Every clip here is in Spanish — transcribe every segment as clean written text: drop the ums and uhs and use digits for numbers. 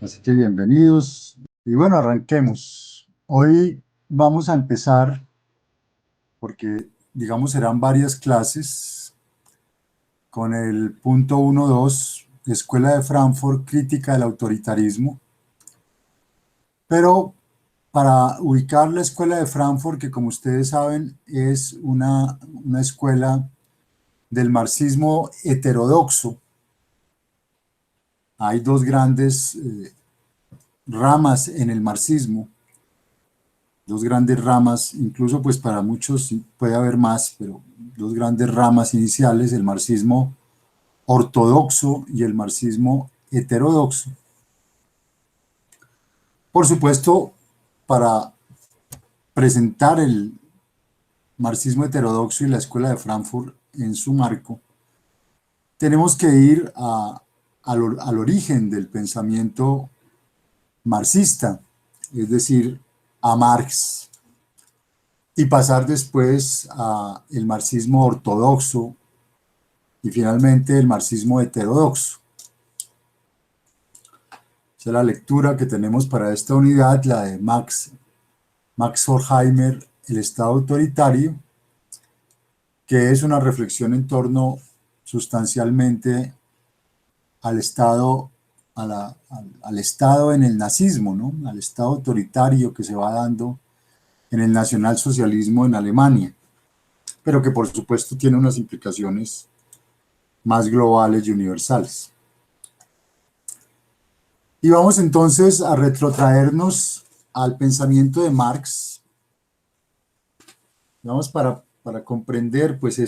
Así que bienvenidos. Y bueno, arranquemos. Hoy vamos a empezar porque, digamos, serán varias clases con el punto 1.2, Escuela de Frankfurt, crítica del autoritarismo. Pero para ubicar la Escuela de Frankfurt, que como ustedes saben es una escuela del marxismo heterodoxo, hay dos grandes ramas en el marxismo, dos grandes ramas, incluso pues para muchos puede haber más, pero dos grandes ramas iniciales, el marxismo ortodoxo y el marxismo heterodoxo. Por supuesto, para presentar el marxismo heterodoxo y la Escuela de Frankfurt en su marco, tenemos que ir al origen del pensamiento marxista, es decir, a Marx, y pasar después al marxismo ortodoxo y finalmente el marxismo heterodoxo. Esa es la lectura que tenemos para esta unidad, la de Max Horkheimer, El Estado Autoritario, que es una reflexión en torno sustancialmente al Estado, al Estado en el nazismo, ¿no? Al Estado autoritario que se va dando en el nacionalsocialismo en Alemania, pero que por supuesto tiene unas implicaciones más globales y universales. Y vamos entonces a retrotraernos al pensamiento de Marx, vamos para comprender pues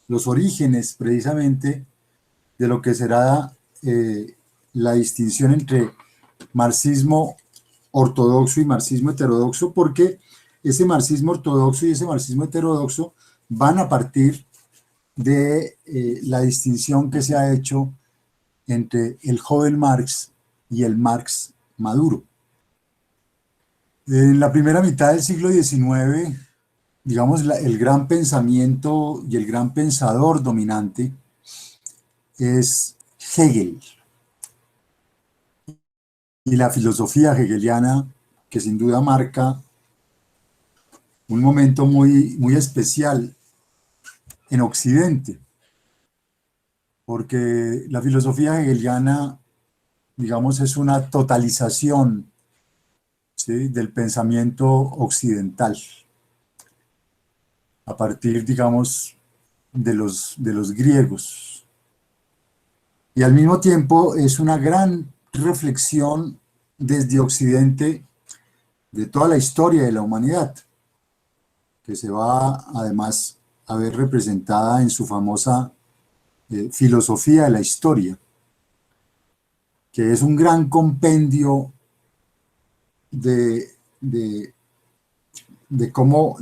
los orígenes precisamente de lo que será la distinción entre marxismo ortodoxo y marxismo heterodoxo, porque ese marxismo ortodoxo y ese marxismo heterodoxo van a partir de la distinción que se ha hecho entre el joven Marx y el Marx maduro. En la primera mitad del siglo XIX, digamos, el gran pensamiento y el gran pensador dominante es Hegel y la filosofía hegeliana, que sin duda marca un momento muy especial en Occidente, porque la filosofía hegeliana, digamos, es una totalización, ¿sí?, del pensamiento occidental, a partir, digamos, de los griegos. Y al mismo tiempo es una gran reflexión desde Occidente de toda la historia de la humanidad, que se va además a ver representada en su famosa filosofía de la historia, que es un gran compendio de, de, de cómo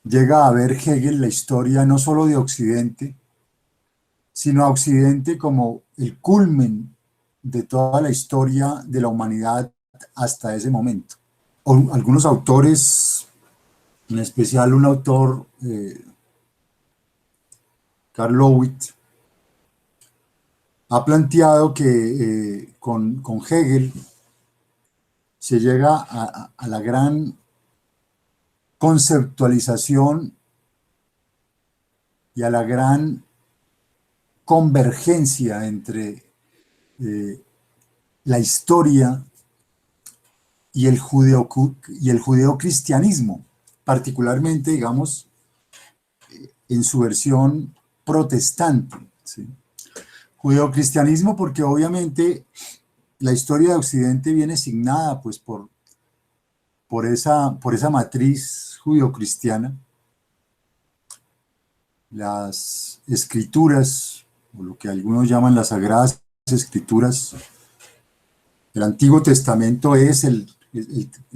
llega a ver Hegel la historia no solo de Occidente, sino a Occidente como el culmen de toda la historia de la humanidad hasta ese momento. Algunos autores, en especial un autor, Karl Lowith, ha planteado que con Hegel se llega a la gran conceptualización y a la gran convergencia entre eh, la historia y el judeocristianismo, particularmente, digamos, en su versión protestante, ¿sí? Judeocristianismo porque obviamente la historia de Occidente viene signada pues por esa matriz judeocristiana. Las escrituras, o lo que algunos llaman las sagradas escrituras, el Antiguo Testamento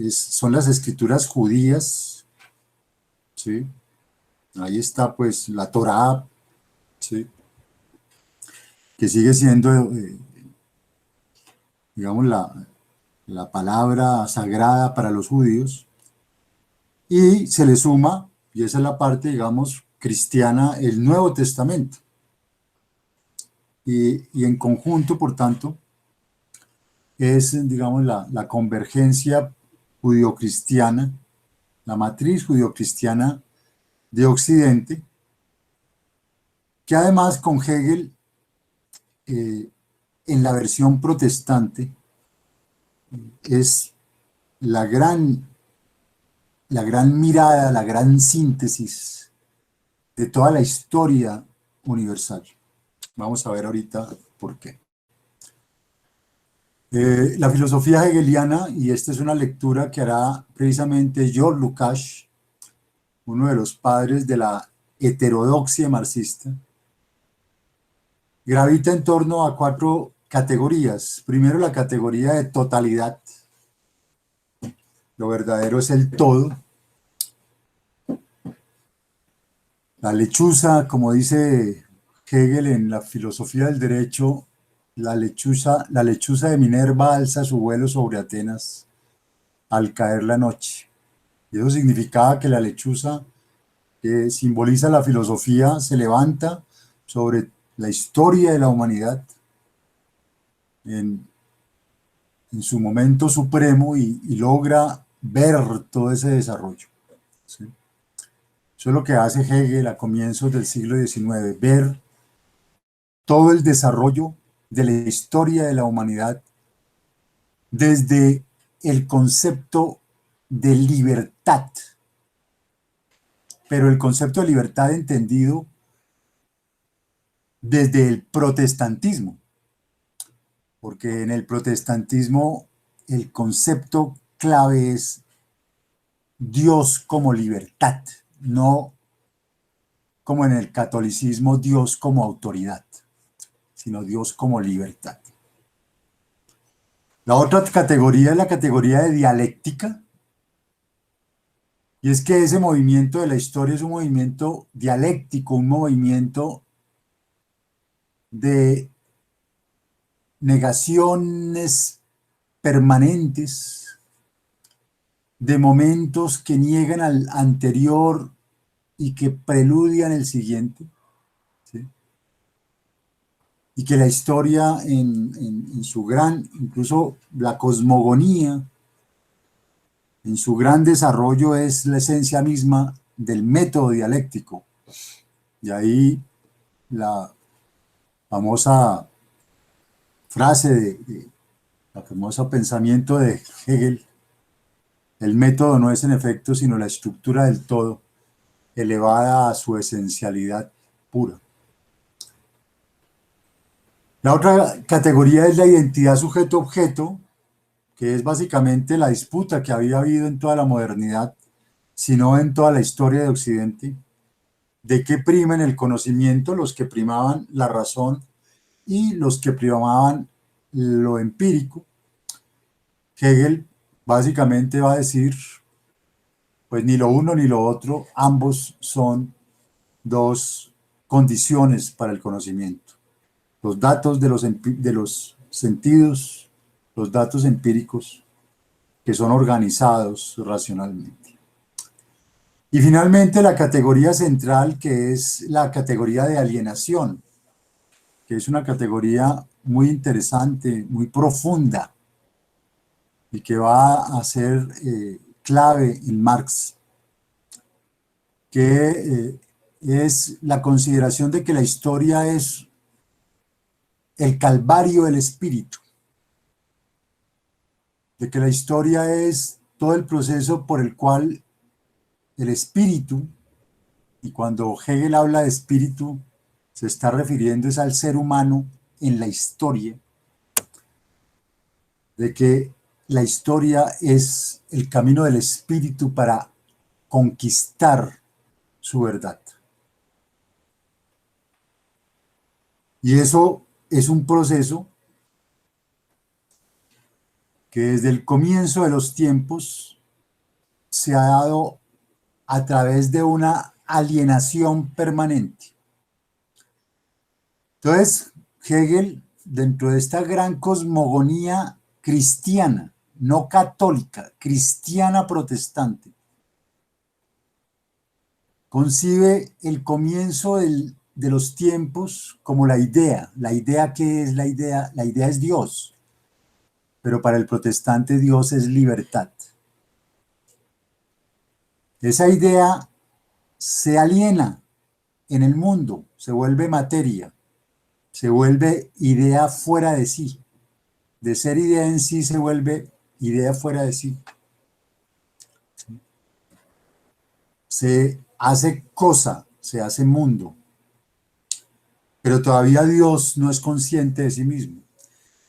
son las escrituras judías, ¿sí? Ahí está pues la Torá, ¿sí?, que sigue siendo, digamos, la palabra sagrada para los judíos, y se le suma, y esa es la parte, digamos, cristiana, el Nuevo Testamento. y en conjunto, por tanto, es, digamos, la convergencia judio-cristiana, la matriz judio-cristiana de Occidente, que además con Hegel, eh, en la versión protestante, es la gran mirada, la gran síntesis de toda la historia universal. Vamos a ver ahorita por qué. La filosofía hegeliana, y esta es una lectura que hará precisamente George Lukács, uno de los padres de la heterodoxia marxista, gravita en torno a 4 categorías. Primero, la categoría de totalidad. Lo verdadero es el todo. La lechuza, como dice Hegel en la filosofía del derecho, la lechuza de Minerva alza su vuelo sobre Atenas al caer la noche. Y eso significaba que la lechuza, que simboliza la filosofía, se levanta sobre la historia de la humanidad en, en su momento supremo y logra ver todo ese desarrollo. ¿Sí? Eso es lo que hace Hegel a comienzos del siglo XIX, ver todo el desarrollo de la historia de la humanidad desde el concepto de libertad, pero el concepto de libertad entendido desde el protestantismo, porque en el protestantismo el concepto clave es Dios como libertad, no como en el catolicismo Dios como autoridad, sino Dios como libertad. La otra categoría es la categoría de dialéctica, y es que ese movimiento de la historia es un movimiento dialéctico, un movimiento de negaciones permanentes, de momentos que niegan al anterior y que preludian el siguiente, ¿sí? Y que la historia en su gran, incluso la cosmogonía, en su gran desarrollo es la esencia misma del método dialéctico. Y ahí la famosa frase, la famosa pensamiento de Hegel: el método no es en efecto sino la estructura del todo, elevada a su esencialidad pura. La otra categoría es la identidad sujeto-objeto, que es básicamente la disputa que había habido en toda la modernidad, sino en toda la historia de Occidente, de qué prima en el conocimiento, los que primaban la razón y los que primaban lo empírico. Hegel básicamente va a decir, pues ni lo uno ni lo otro, ambos son 2 condiciones para el conocimiento. Los datos de los sentidos, los datos empíricos que son organizados racionalmente. Y finalmente la categoría central, que es la categoría de alienación, que es una categoría muy interesante, muy profunda, y que va a ser clave en Marx, que es la consideración de que la historia es el calvario del espíritu, de que la historia es todo el proceso por el cual el espíritu, y cuando Hegel habla de espíritu, se está refiriendo es al ser humano en la historia, de que la historia es el camino del espíritu para conquistar su verdad. Y eso es un proceso que desde el comienzo de los tiempos se ha dado a través de una alienación permanente. Entonces, Hegel, dentro de esta gran cosmogonía cristiana, no católica, cristiana protestante, concibe el comienzo de los tiempos como la idea. ¿La idea qué es la idea? La idea es Dios, pero para el protestante Dios es libertad. Esa idea se aliena en el mundo, se vuelve materia, se vuelve idea fuera de sí. De ser idea en sí se vuelve idea fuera de sí. Se hace cosa, se hace mundo, pero todavía Dios no es consciente de sí mismo.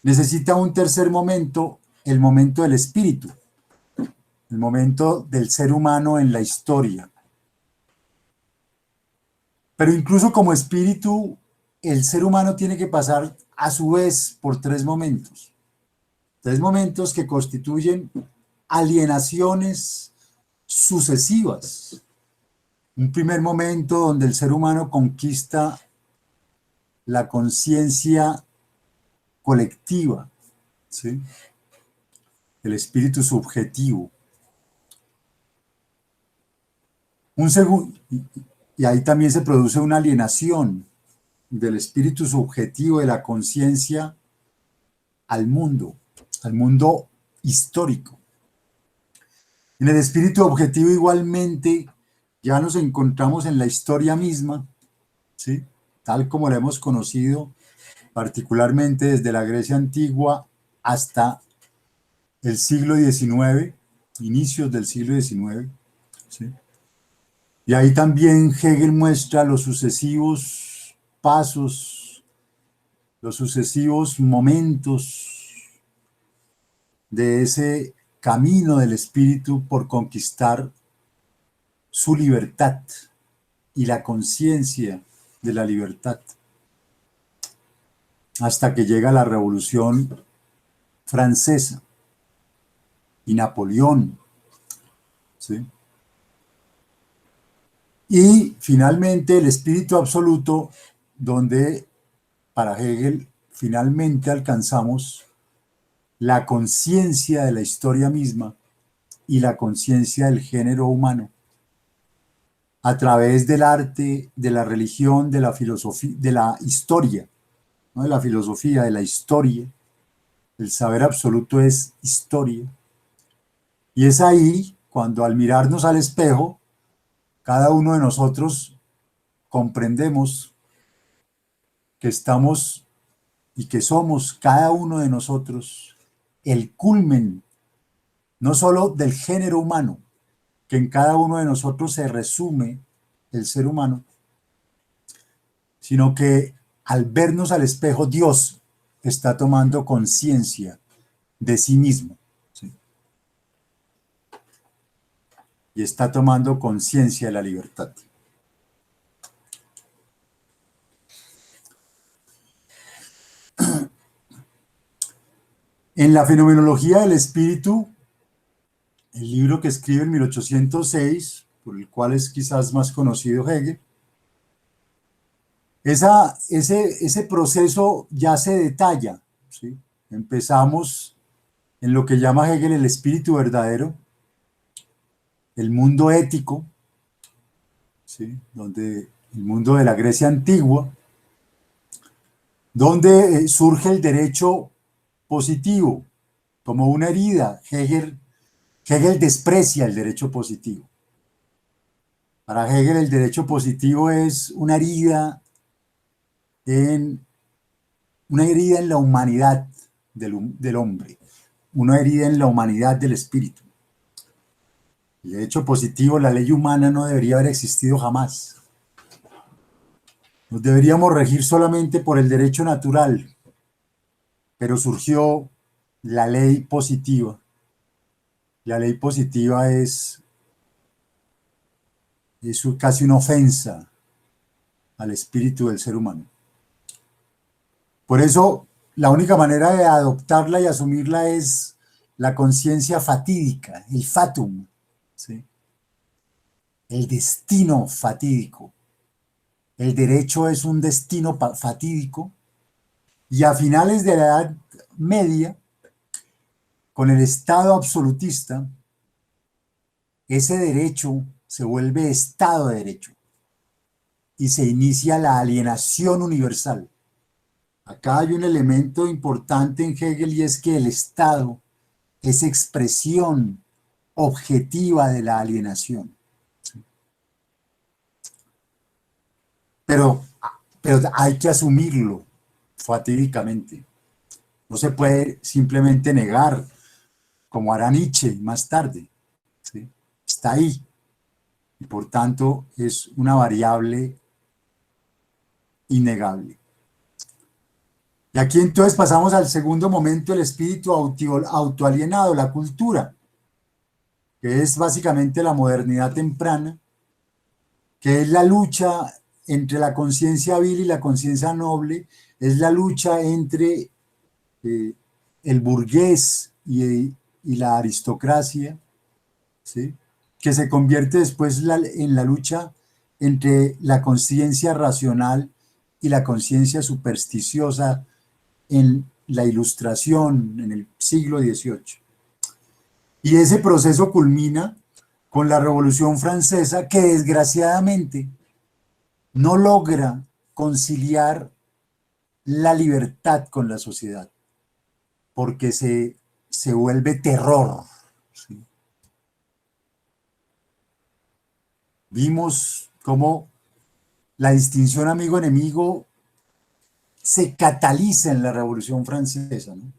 Necesita un tercer momento, el momento del espíritu, el momento del ser humano en la historia. Pero incluso como espíritu, el ser humano tiene que pasar a su vez por tres momentos que constituyen alienaciones sucesivas. Un primer momento donde el ser humano conquista la conciencia colectiva, ¿sí? El espíritu subjetivo. Un segundo, y ahí también se produce una alienación del espíritu subjetivo de la conciencia al mundo histórico. En el espíritu objetivo igualmente ya nos encontramos en la historia misma, ¿sí? Tal como la hemos conocido, particularmente desde la Grecia antigua hasta el siglo XIX, inicios del siglo XIX, ¿sí? Y ahí también Hegel muestra los sucesivos pasos, los sucesivos momentos de ese camino del espíritu por conquistar su libertad y la conciencia de la libertad, hasta que llega la Revolución Francesa y Napoleón, ¿sí? Y finalmente el espíritu absoluto, donde para Hegel finalmente alcanzamos la conciencia de la historia misma y la conciencia del género humano a través del arte, de la religión, de la filosofía, de la historia, ¿no? De la filosofía, de la historia. El saber absoluto es historia. Y es ahí cuando al mirarnos al espejo, cada uno de nosotros comprendemos que estamos y que somos cada uno de nosotros el culmen, no solo del género humano, que en cada uno de nosotros se resume el ser humano, sino que al vernos al espejo, Dios está tomando conciencia de sí mismo, ¿sí? Y está tomando conciencia de la libertad. En la fenomenología del espíritu, el libro que escribe en 1806, por el cual es quizás más conocido Hegel, ese proceso ya se detalla, ¿sí? Empezamos en lo que llama Hegel el espíritu verdadero, el mundo ético, ¿sí? Donde el mundo de la Grecia antigua, donde surge el derecho positivo como una herida. Hegel desprecia el derecho positivo. Para Hegel el derecho positivo es en, una herida en la humanidad del hombre, una herida en la humanidad del espíritu. El derecho positivo, la ley humana no debería haber existido jamás. Nos deberíamos regir solamente por el derecho natural, pero surgió la ley positiva. La ley positiva es casi una ofensa al espíritu del ser humano. Por eso, la única manera de adoptarla y asumirla es la conciencia fatídica, el fatum, ¿sí? El destino fatídico. El derecho es un destino fatídico y a finales de la Edad Media, con el Estado absolutista, ese derecho se vuelve Estado de Derecho y se inicia la alienación universal. Acá hay un elemento importante en Hegel y es que el Estado es expresión objetiva de la alienación. Pero, pero hay que asumirlo fatídicamente. No se puede simplemente negar, como hará Nietzsche más tarde. ¿Sí? Está ahí. Y por tanto es una variable innegable. Y aquí entonces pasamos al segundo momento, el espíritu autoalienado, la cultura, que es básicamente la modernidad temprana, que es la lucha entre la conciencia vil y la conciencia noble, es la lucha entre el burgués y la aristocracia, ¿sí? Que se convierte después en la lucha entre la conciencia racional y la conciencia supersticiosa en la Ilustración, en el siglo XVIII. Y ese proceso culmina con la Revolución Francesa, que desgraciadamente no logra conciliar la libertad con la sociedad, porque se vuelve terror. ¿Sí? Vimos cómo la distinción amigo-enemigo se cataliza en la Revolución Francesa, ¿no?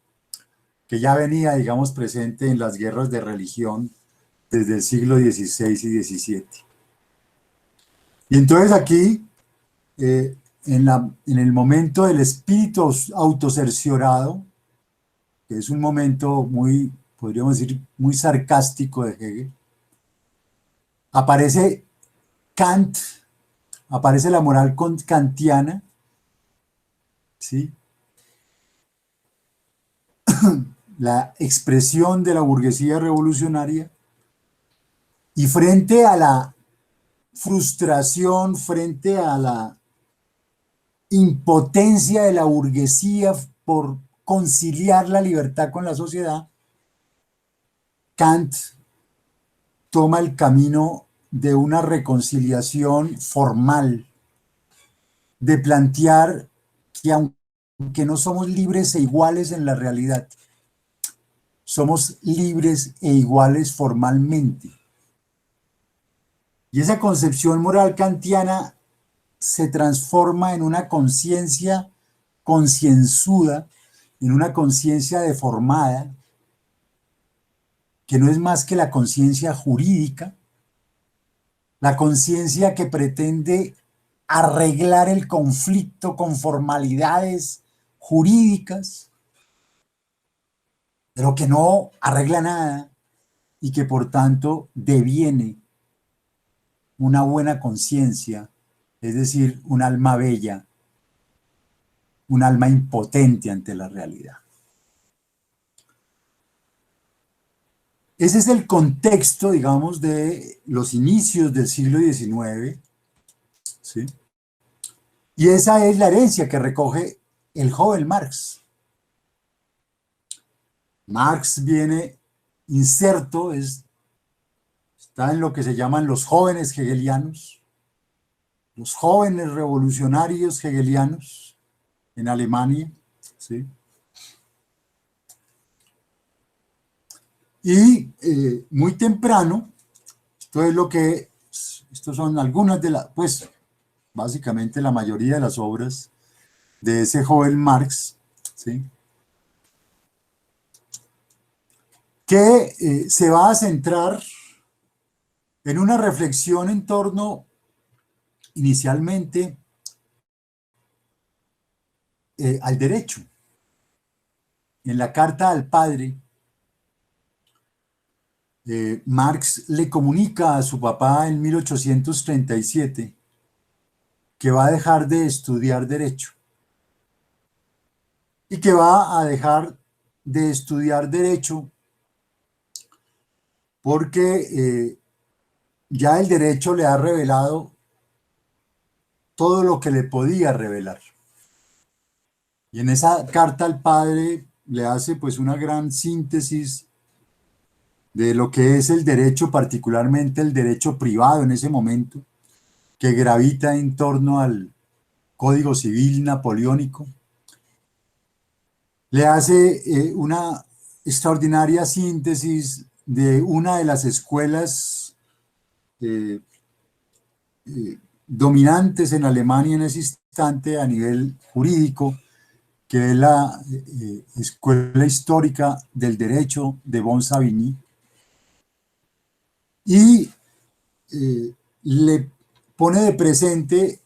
Que ya venía, digamos, presente en las guerras de religión desde el siglo XVI y XVII. Y entonces aquí, en el momento del espíritu autocerciorado, que es un momento muy, podríamos decir, muy sarcástico de Hegel, aparece Kant, aparece la moral kantiana, ¿sí? La expresión de la burguesía revolucionaria, y frente a la frustración, frente a la impotencia de la burguesía por conciliar la libertad con la sociedad, Kant toma el camino de una reconciliación formal, de plantear que aunque no somos libres e iguales en la realidad, somos libres e iguales formalmente. Y esa concepción moral kantiana se transforma en una conciencia concienzuda, en una conciencia deformada, que no es más que la conciencia jurídica, la conciencia que pretende arreglar el conflicto con formalidades jurídicas, pero que no arregla nada y que por tanto deviene una buena conciencia, es decir, un alma bella, un alma impotente ante la realidad. Ese es el contexto, digamos, de los inicios del siglo XIX, ¿sí? Y esa es la herencia que recoge el joven Marx. Marx viene inserto, está en lo que se llaman los jóvenes hegelianos, los jóvenes revolucionarios hegelianos en Alemania, ¿sí? Y muy temprano, estos son algunas de las, pues básicamente la mayoría de las obras de ese joven Marx, ¿sí? Que se va a centrar en una reflexión en torno inicialmente al derecho. En la carta al padre, Marx le comunica a su papá en 1837 que va a dejar de estudiar derecho y que va a dejar de estudiar derecho porque ya el derecho le ha revelado todo lo que le podía revelar. Y en esa carta al padre le hace pues una gran síntesis de lo que es el derecho, particularmente el derecho privado en ese momento, que gravita en torno al Código Civil napoleónico, le hace una extraordinaria síntesis de una de las escuelas eh, dominantes en Alemania en ese instante a nivel jurídico, que es la Escuela Histórica del Derecho de Bonne-Savigny, y le pone de presente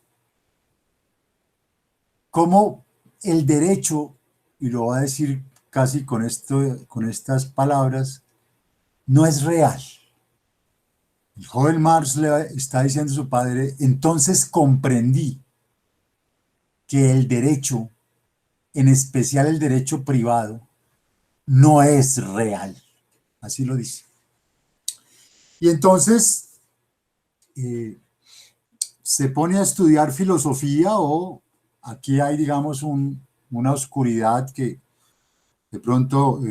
cómo el derecho, y lo va a decir casi con estas palabras, no es real. El joven Marx le está diciendo a su padre: entonces comprendí que el derecho, en especial el derecho privado, no es real. Así lo dice. Y entonces se pone a estudiar filosofía, o aquí hay, digamos, una oscuridad que de pronto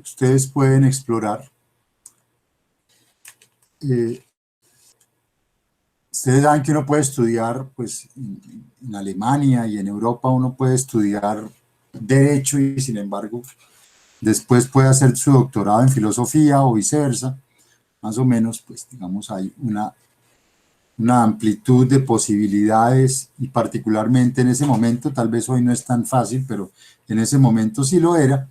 ustedes pueden explorar. Ustedes saben que uno puede estudiar, pues, en Alemania y en Europa uno puede estudiar derecho y sin embargo después puede hacer su doctorado en filosofía o viceversa. Más o menos, pues, digamos, hay una amplitud de posibilidades, y particularmente en ese momento, tal vez hoy no es tan fácil, pero en ese momento sí lo era.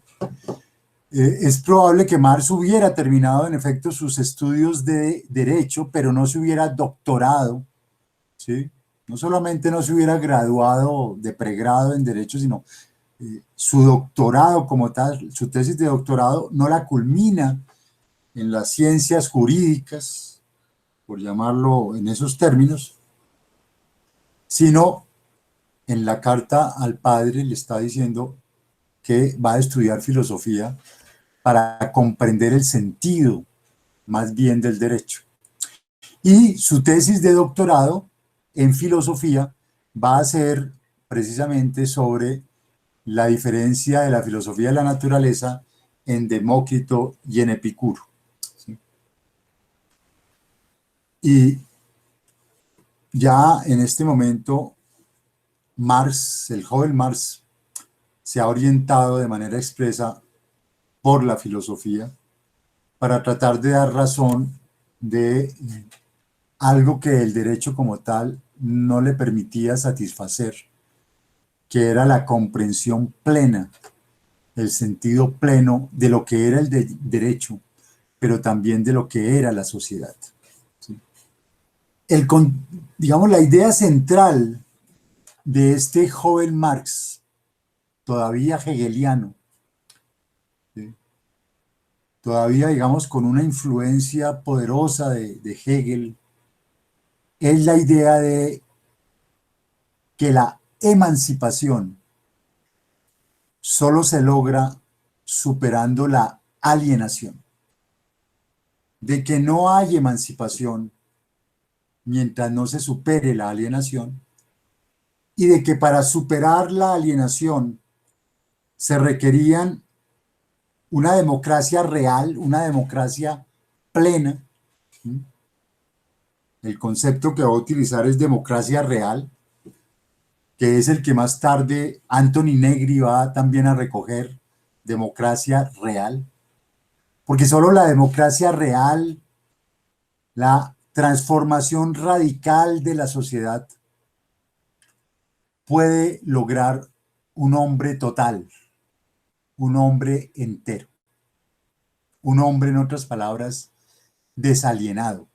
Es probable que Marx hubiera terminado en efecto sus estudios de derecho, pero no se hubiera doctorado, ¿sí? No solamente no se hubiera graduado de pregrado en derecho, sino su doctorado como tal, su tesis de doctorado, no la culmina en las ciencias jurídicas, por llamarlo en esos términos, sino en la carta al padre le está diciendo que va a estudiar filosofía para comprender el sentido más bien del derecho. Y su tesis de doctorado en filosofía va a ser precisamente sobre la diferencia de la filosofía de la naturaleza en Demócrito y en Epicuro. ¿Sí? Y ya en este momento Marx, el joven Marx, se ha orientado de manera expresa por la filosofía para tratar de dar razón de algo que el derecho como tal no le permitía satisfacer, que era la comprensión plena, el sentido pleno de lo que era el derecho, pero también de lo que era la sociedad. ¿Sí? Digamos, la idea central de este joven Marx, todavía hegeliano, ¿sí? Todavía, digamos, con una influencia poderosa de Hegel, es la idea de que la emancipación solo se logra superando la alienación, de que no hay emancipación mientras no se supere la alienación, y de que para superar la alienación se requerían una democracia real, una democracia plena. El concepto que va a utilizar es democracia real, que es el que más tarde Anthony Negri va también a recoger, democracia real, porque solo la democracia real, la transformación radical de la sociedad, puede lograr un hombre total, un hombre entero, un hombre, en otras palabras, desalienado,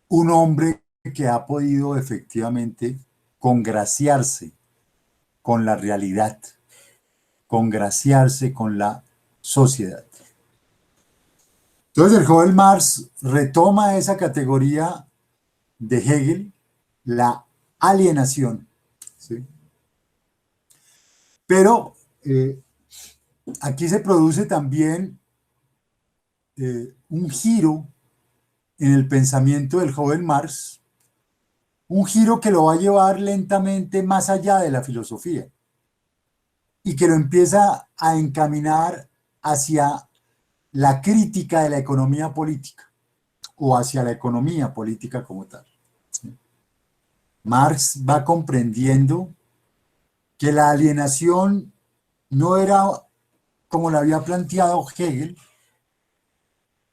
un hombre que ha podido efectivamente congraciarse con la realidad, congraciarse con la sociedad. Entonces el joven Marx retoma esa categoría de Hegel, la alienación, ¿sí? Pero aquí se produce también un giro en el pensamiento del joven Marx, un giro que lo va a llevar lentamente más allá de la filosofía y que lo empieza a encaminar hacia la crítica de la economía política, o hacia la economía política como tal. ¿Sí? Marx va comprendiendo que la alienación no era como la había planteado Hegel,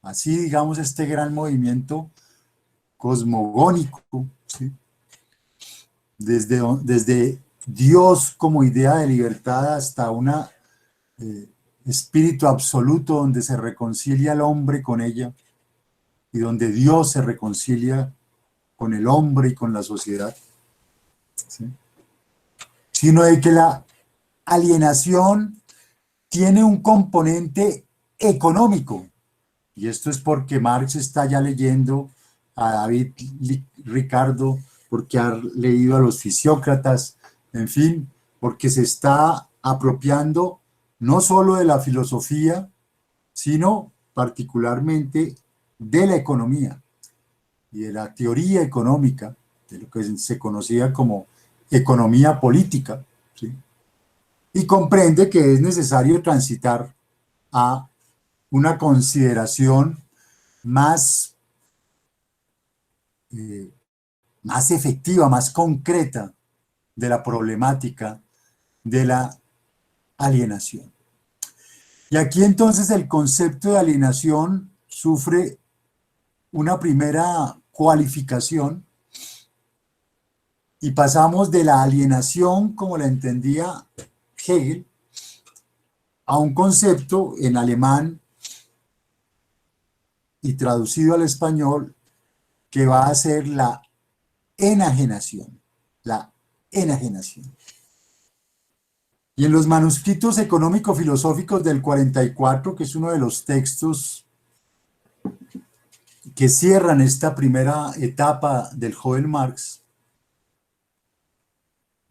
así digamos este gran movimiento cosmogónico, ¿sí? Desde Dios como idea de libertad hasta un espíritu absoluto donde se reconcilia el hombre con ella y donde Dios se reconcilia con el hombre y con la sociedad, ¿sí? Sino de que la alienación tiene un componente económico. Y esto es porque Marx está ya leyendo a David Ricardo, porque ha leído a los fisiócratas, en fin, porque se está apropiando no solo de la filosofía, sino particularmente de la economía y de la teoría económica, de lo que se conocía como economía política, ¿sí? Y comprende que es necesario transitar a una consideración más, eh, más efectiva, más concreta de la problemática de la alienación. Y aquí entonces el concepto de alienación sufre una primera cualificación y pasamos de la alienación, como la entendía Hegel, a un concepto en alemán y traducido al español que va a ser la enajenación, la enajenación. Y en los manuscritos económico-filosóficos del 44, que es uno de los textos que cierran esta primera etapa del joven Marx,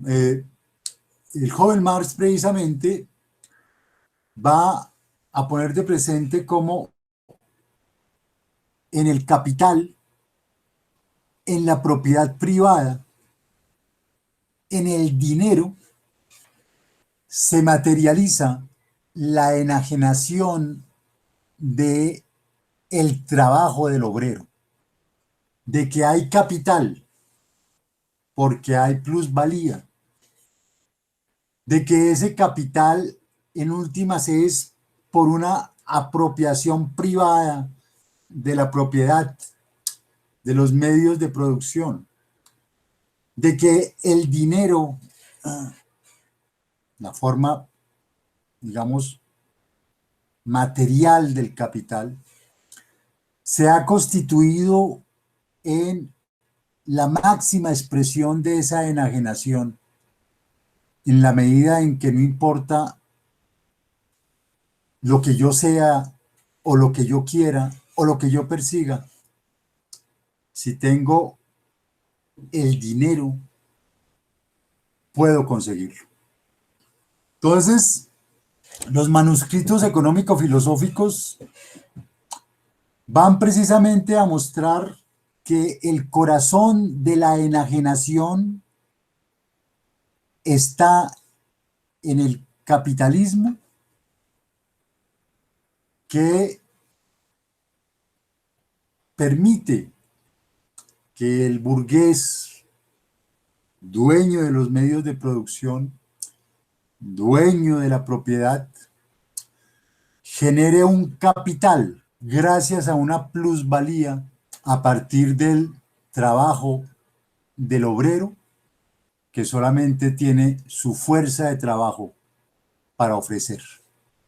el joven Marx precisamente va a poner de presente cómo en el capital, en la propiedad privada, en el dinero, se materializa la enajenación de el trabajo del obrero, de que hay capital porque hay plusvalía, de que ese capital en últimas es por una apropiación privada de la propiedad, de los medios de producción, de que el dinero, la forma, digamos, material del capital, se ha constituido en la máxima expresión de esa enajenación, en la medida en que no importa lo que yo sea o lo que yo quiera o lo que yo persiga, si tengo el dinero, puedo conseguirlo. Entonces, los manuscritos económico-filosóficos van precisamente a mostrar que el corazón de la enajenación está en el capitalismo que permite que el burgués, dueño de los medios de producción, dueño de la propiedad, genere un capital gracias a una plusvalía a partir del trabajo del obrero que solamente tiene su fuerza de trabajo para ofrecer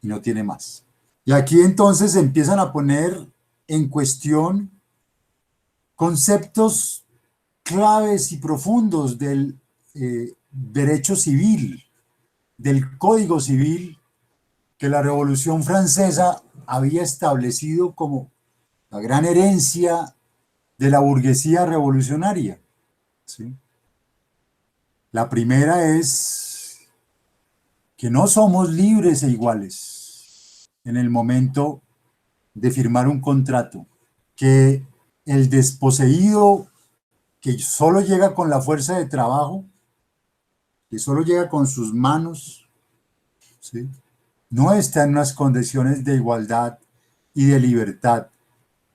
y no tiene más. Y aquí entonces empiezan a poner en cuestión conceptos claves y profundos del derecho civil, del Código Civil que la Revolución Francesa había establecido como la gran herencia de la burguesía revolucionaria, ¿sí? La primera es que no somos libres e iguales en el momento de firmar un contrato, que el desposeído que solo llega con la fuerza de trabajo, que solo llega con sus manos, ¿sí?, no está en unas condiciones de igualdad y de libertad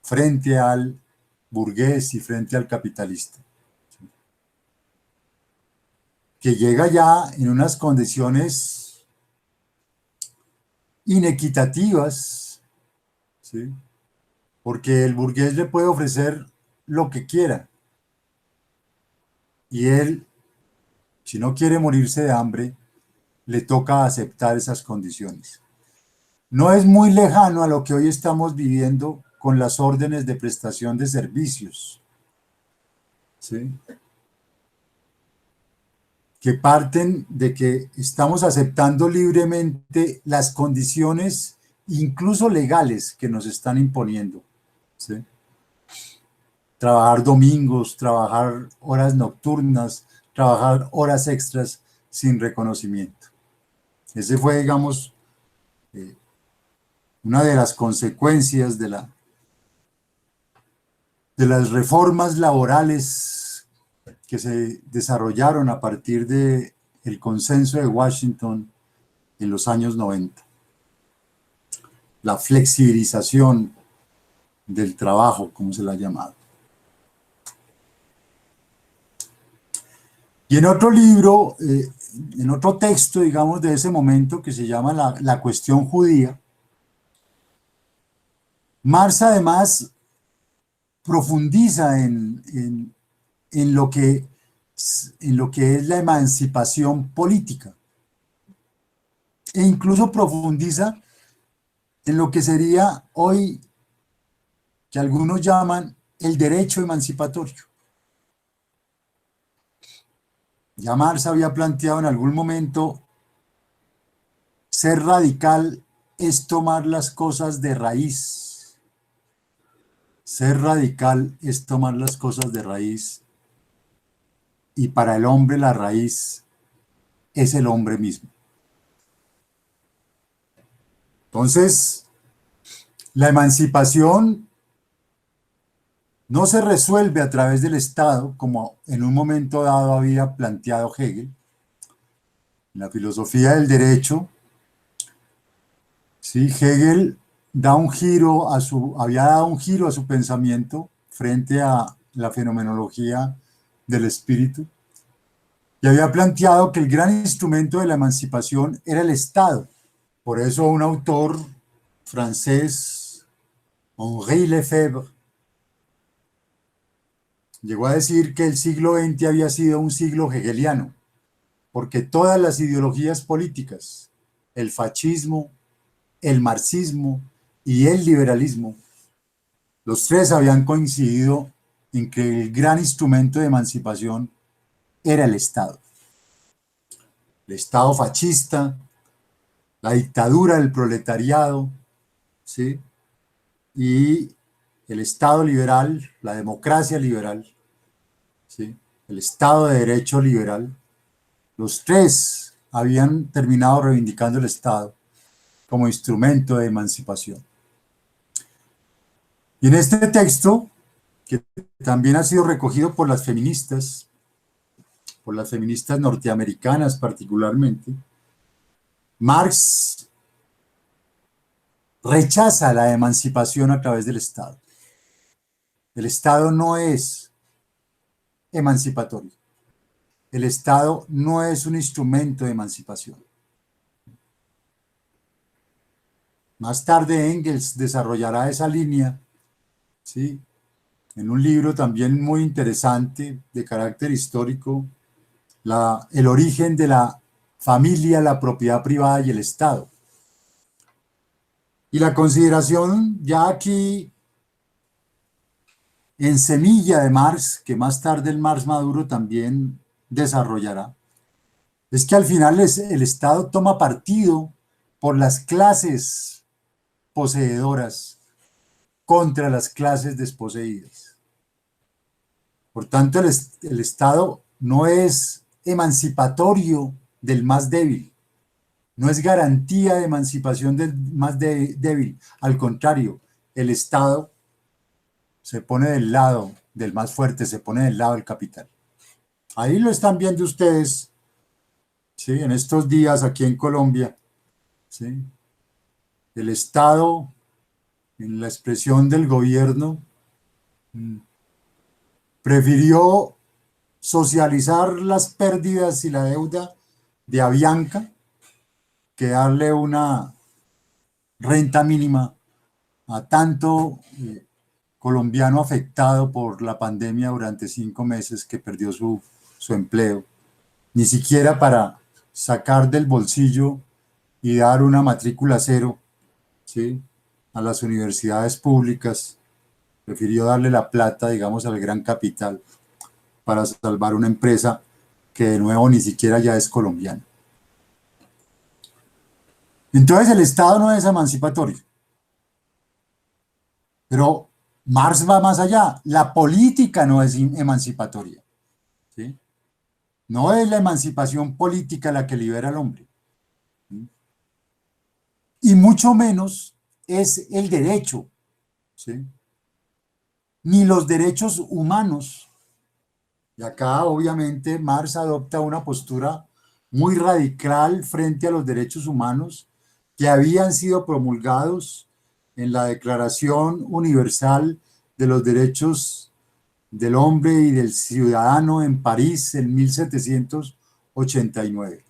frente al burgués y frente al capitalista. que llega ya en unas condiciones inequitativas, ¿sí? Porque el burgués le puede ofrecer lo que quiera y él, si no quiere morirse de hambre, le toca aceptar esas condiciones. No es muy lejano a lo que hoy estamos viviendo con las órdenes de prestación de servicios, ¿sí? Que parten de que estamos aceptando libremente las condiciones, incluso legales, que nos están imponiendo, ¿sí? Trabajar domingos, trabajar horas nocturnas, trabajar horas extras sin reconocimiento. Ese fue, digamos, una de las consecuencias de las reformas laborales que se desarrollaron a partir del consenso de Washington en los años 90. La flexibilización del trabajo, como se la ha llamado. Y en otro libro, en otro texto, digamos, de ese momento que se llama La cuestión judía, Marx además profundiza en lo que, en lo que es la emancipación política e incluso profundiza en lo que sería hoy, que algunos llaman el derecho emancipatorio. Ya Marx había planteado en algún momento: ser radical es tomar las cosas de raíz. Ser radical es tomar las cosas de raíz, y para el hombre la raíz es el hombre mismo. Entonces, la emancipación no se resuelve a través del Estado, como en un momento dado había planteado Hegel. En la filosofía del derecho, ¿sí? Hegel había dado un giro a su pensamiento frente a la fenomenología del espíritu, y había planteado que el gran instrumento de la emancipación era el Estado. Por eso un autor francés, Henri Lefebvre, llegó a decir que el siglo XX había sido un siglo hegeliano, porque todas las ideologías políticas, el fascismo, el marxismo y el liberalismo, los tres habían coincidido en que el gran instrumento de emancipación era el Estado. El Estado fascista, la dictadura del proletariado, ¿sí? Y el Estado liberal, la democracia liberal, ¿sí? El Estado de Derecho liberal. Los tres habían terminado reivindicando el Estado como instrumento de emancipación. Y en este texto, que también ha sido recogido por las feministas norteamericanas particularmente, Marx rechaza la emancipación a través del Estado. El Estado no es emancipatorio. El Estado no es un instrumento de emancipación. Más tarde Engels desarrollará esa línea, ¿sí? En un libro también muy interesante de carácter histórico, el origen de la familia, la propiedad privada y el Estado. Y la consideración ya aquí en semilla de Marx, que más tarde el Marx maduro también desarrollará, es que al final el Estado toma partido por las clases poseedoras contra las clases desposeídas. Por tanto, el Estado no es emancipatorio del más débil, no es garantía de emancipación del más débil. Al contrario, el Estado se pone del lado del más fuerte, se pone del lado del capital. Ahí lo están viendo ustedes, ¿sí? En estos días aquí en Colombia, ¿sí? El Estado, en la expresión del gobierno, prefirió socializar las pérdidas y la deuda de Avianca que darle una renta mínima a tanto colombiano afectado por la pandemia durante 5 meses que perdió su empleo, ni siquiera para sacar del bolsillo y dar una matrícula cero, ¿sí?, a las universidades públicas. Prefirió darle la plata, digamos, al gran capital para salvar una empresa que de nuevo ni siquiera ya es colombiana. Entonces el Estado no es emancipatorio. Pero Marx va más allá. La política no es emancipatoria, ¿sí? No es la emancipación política la que libera al hombre, ¿sí? Y mucho menos es el derecho, ¿sí?, ni los derechos humanos. Y acá obviamente Marx adopta una postura muy radical frente a los derechos humanos que habían sido promulgados en la Declaración Universal de los Derechos del Hombre y del Ciudadano en París en 1789.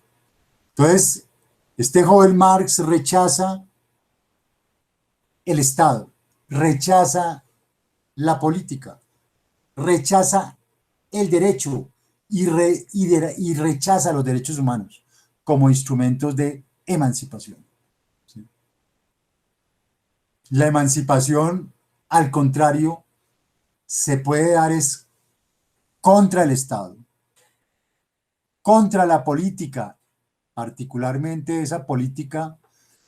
Entonces, este joven Marx rechaza el Estado, rechaza la política, rechaza el derecho y rechaza los derechos humanos como instrumentos de emancipación, ¿sí? La emancipación, al contrario, se puede dar es contra el Estado, contra la política, particularmente esa política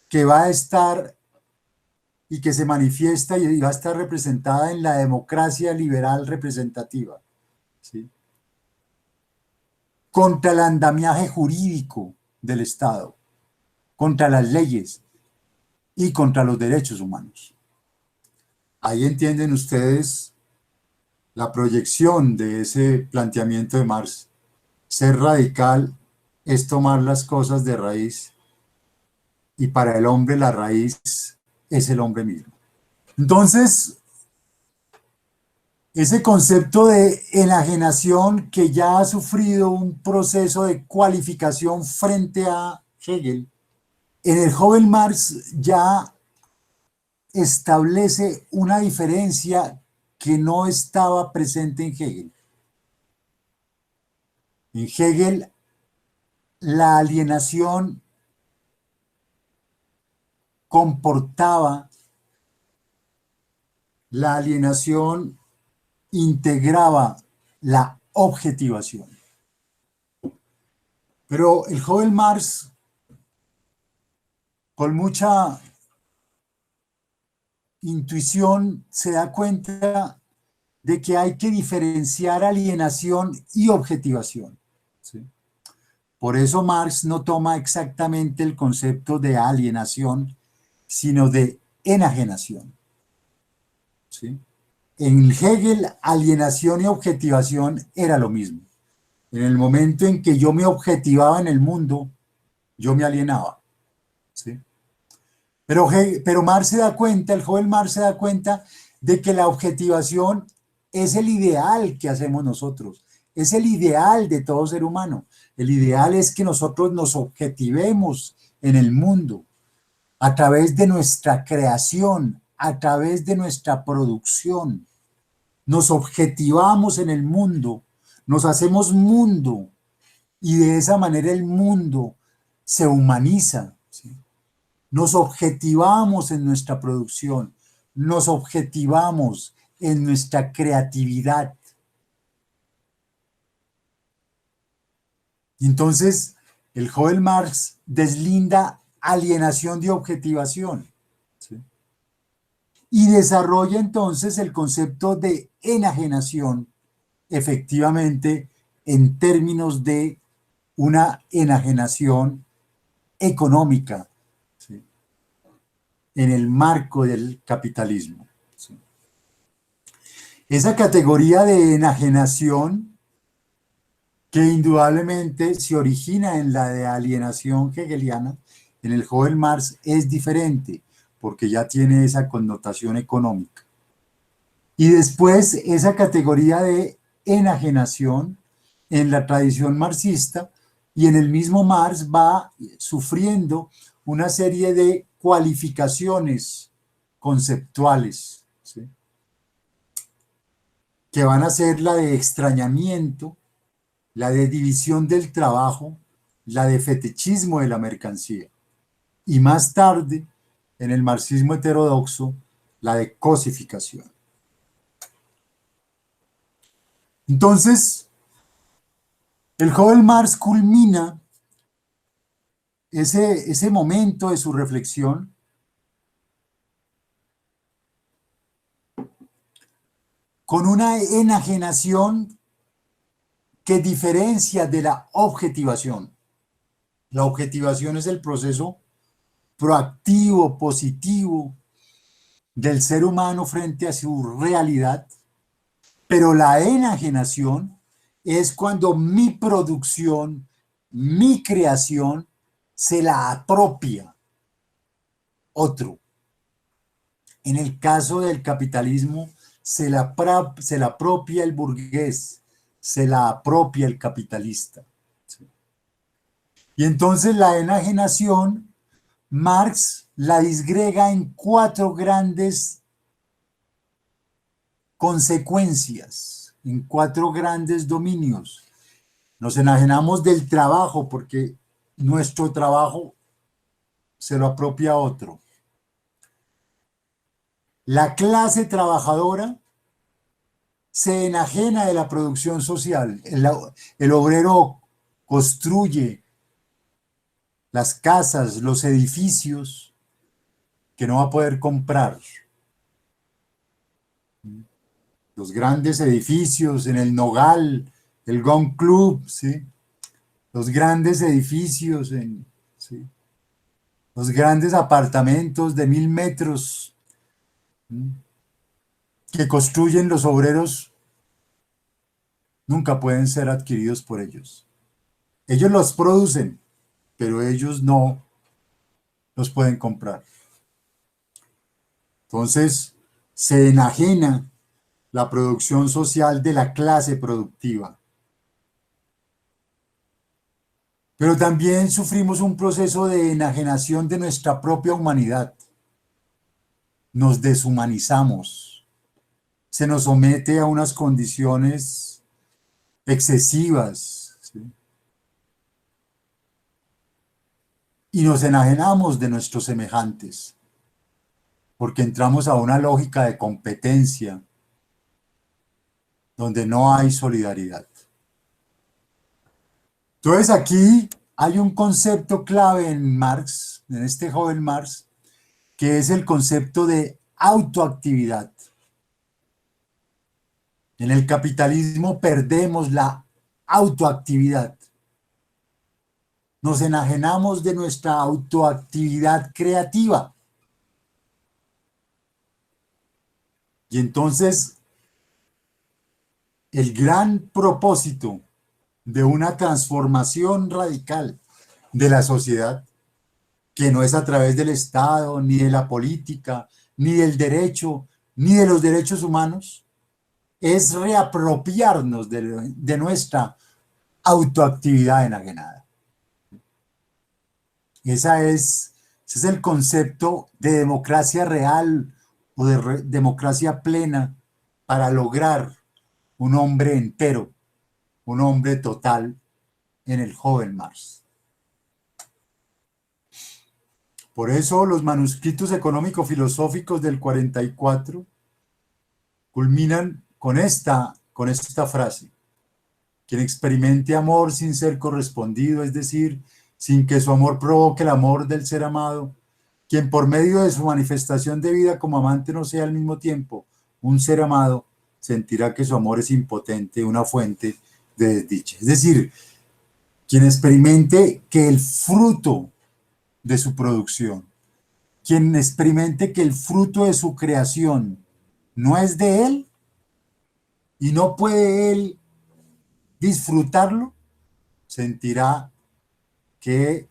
que va a estar y que se manifiesta y va a estar representada en la democracia liberal representativa, ¿sí?, contra el andamiaje jurídico del Estado, contra las leyes y contra los derechos humanos. Ahí entienden ustedes la proyección de ese planteamiento de Marx. Ser radical es tomar las cosas de raíz, y para el hombre la raíz es el hombre mismo. Entonces, ese concepto de enajenación que ya ha sufrido un proceso de cualificación frente a Hegel, en el joven Marx ya establece una diferencia que no estaba presente en Hegel. En Hegel, la alienación comportaba, la alienación integraba la objetivación. Pero el joven Marx, con mucha intuición, se da cuenta de que hay que diferenciar alienación y objetivación, ¿sí? Por eso Marx no toma exactamente el concepto de alienación, sino de enajenación, ¿sí? En Hegel, alienación y objetivación era lo mismo. En el momento en que yo me objetivaba en el mundo, yo me alienaba, ¿sí? Pero Marx se da cuenta, el joven Marx se da cuenta de que la objetivación es el ideal que hacemos nosotros, es el ideal de todo ser humano. El ideal es que nosotros nos objetivemos en el mundo a través de nuestra creación, a través de nuestra producción. Nos objetivamos en el mundo, nos hacemos mundo, y de esa manera el mundo se humaniza, ¿sí? Nos objetivamos en nuestra producción, nos objetivamos en nuestra creatividad. Y entonces el joven Marx deslinda alienación de objetivación, ¿sí?, y desarrolla entonces el concepto de enajenación, efectivamente, en términos de una enajenación económica, ¿sí?, en el marco del capitalismo, ¿sí? Esa categoría de enajenación, que indudablemente se origina en la de alienación hegeliana, en el joven Marx es diferente, porque ya tiene esa connotación económica. Y después esa categoría de enajenación en la tradición marxista, y en el mismo Marx va sufriendo una serie de cualificaciones conceptuales, ¿sí?, que van a ser la de extrañamiento, la de división del trabajo, la de fetichismo de la mercancía, y más tarde, en el marxismo heterodoxo, la de cosificación. Entonces, el joven Marx culmina ese momento de su reflexión con una enajenación que diferencia de la objetivación. La objetivación es el proceso proactivo, positivo del ser humano frente a su realidad, pero la enajenación es cuando mi producción, mi creación, se la apropia otro. En el caso del capitalismo, se la apropia el burgués, se la apropia el capitalista. Y entonces la enajenación, Marx la disgrega en 4 grandes consecuencias, en 4 grandes dominios. Nos enajenamos del trabajo porque nuestro trabajo se lo apropia otro. La clase trabajadora se enajena de la producción social. El obrero construye las casas, los edificios que no va a poder comprar. Los grandes edificios en el Nogal, el Gun Club, ¿sí?, los grandes edificios, ¿sí?, los grandes apartamentos de 1000 metros, ¿sí?, que construyen los obreros, nunca pueden ser adquiridos por ellos. Ellos los producen, pero ellos no los pueden comprar. Entonces, se enajena la producción social de la clase productiva. Pero también sufrimos un proceso de enajenación de nuestra propia humanidad. Nos deshumanizamos. Se nos somete a unas condiciones excesivas, ¿sí?, y nos enajenamos de nuestros semejantes, porque entramos a una lógica de competencia donde no hay solidaridad. Entonces aquí hay un concepto clave en Marx, en este joven Marx, que es el concepto de autoactividad. En el capitalismo perdemos la autoactividad. Nos enajenamos de nuestra autoactividad creativa. Y entonces, el gran propósito de una transformación radical de la sociedad, que no es a través del Estado, ni de la política, ni del derecho, ni de los derechos humanos, es reapropiarnos de nuestra autoactividad enajenada. Ese es el concepto de democracia real o de democracia plena para lograr un hombre entero, un hombre total en el joven Marx. Por eso los manuscritos económico-filosóficos del 44 culminan con esta frase: quien experimente amor sin ser correspondido, es decir, sin que su amor provoque el amor del ser amado, quien por medio de su manifestación de vida como amante no sea al mismo tiempo un ser amado, sentirá que su amor es impotente, una fuente de desdicha. Es decir, quien experimente que el fruto de su producción, quien experimente que el fruto de su creación no es de él y no puede él disfrutarlo, sentirá que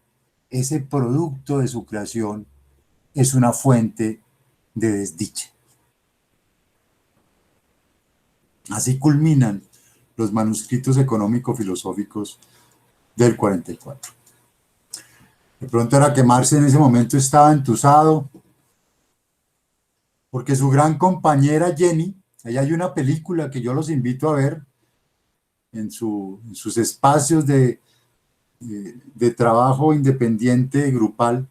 ese producto de su creación es una fuente de desdicha. Así culminan los manuscritos económico-filosóficos del 44. De pronto era que Marx en ese momento estaba entusado, porque su gran compañera Jenny, ahí hay una película que yo los invito a ver en sus espacios de trabajo independiente grupal,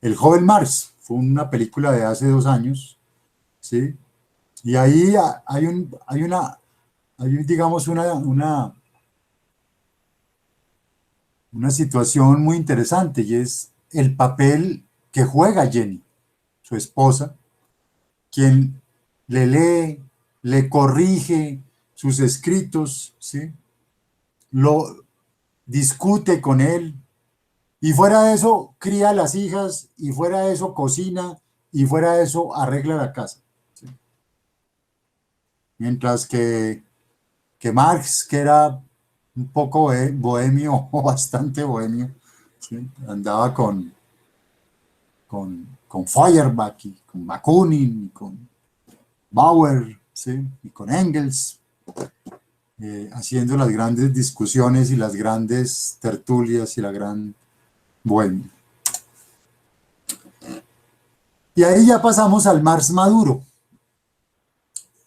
El joven Marx, fue una película de hace 2 años, ¿sí? Y ahí hay digamos, una situación muy interesante, y es el papel que juega Jenny, su esposa, quien le lee, le corrige sus escritos, ¿sí? Lo discute con él, y fuera de eso cría a las hijas, y fuera de eso cocina, y fuera de eso arregla la casa, ¿sí? Mientras que Marx, que era un poco bohemio o bastante bohemio, ¿sí? Andaba con Feuerbach y con Bakunin y con Bauer, ¿sí? Y con Engels, haciendo las grandes discusiones y las grandes tertulias y la gran bohemia. Y ahí ya pasamos al Marx maduro.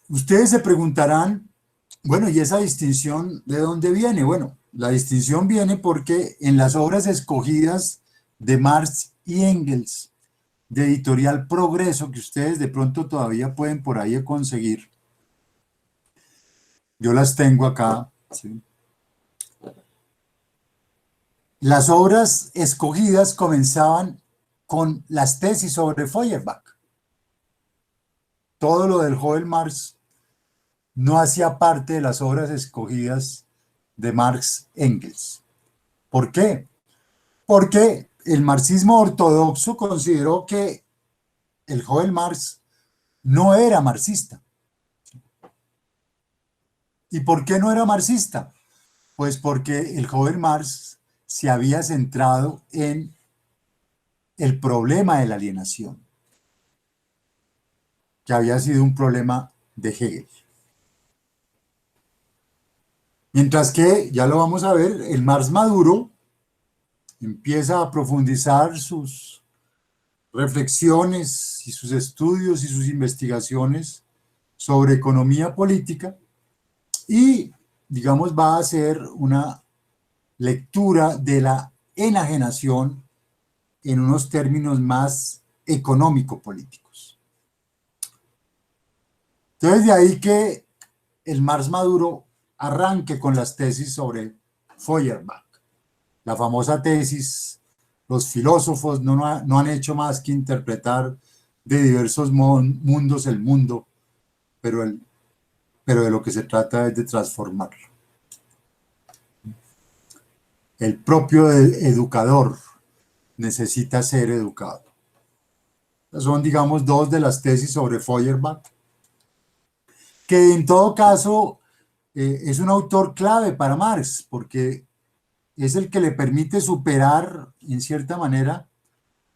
Ustedes se preguntarán, bueno, ¿y esa distinción de dónde viene? Bueno, la distinción viene porque en las obras escogidas de Marx y Engels, de Editorial Progreso, que ustedes de pronto todavía pueden por ahí conseguir, yo las tengo acá, ¿sí? Las obras escogidas comenzaban con las tesis sobre Feuerbach. Todo lo del joven Marx no hacía parte de las obras escogidas de Marx Engels. ¿Por qué? Porque el marxismo ortodoxo consideró que el joven Marx no era marxista. ¿Y por qué no era marxista? Pues porque el joven Marx se había centrado en el problema de la alienación, que había sido un problema de Hegel. Mientras que, ya lo vamos a ver, el Marx maduro empieza a profundizar sus reflexiones y sus estudios y sus investigaciones sobre economía política, y, digamos, va a hacer una lectura de la enajenación en unos términos más económico-políticos. Entonces, de ahí que el Marx maduro arranque con las tesis sobre Feuerbach. La famosa tesis, los filósofos no han hecho más que interpretar de diversos mundos el mundo, pero de lo que se trata es de transformarlo. El propio educador necesita ser educado. Son, digamos, dos de las tesis sobre Feuerbach, que en todo caso es un autor clave para Marx, porque es el que le permite superar, en cierta manera,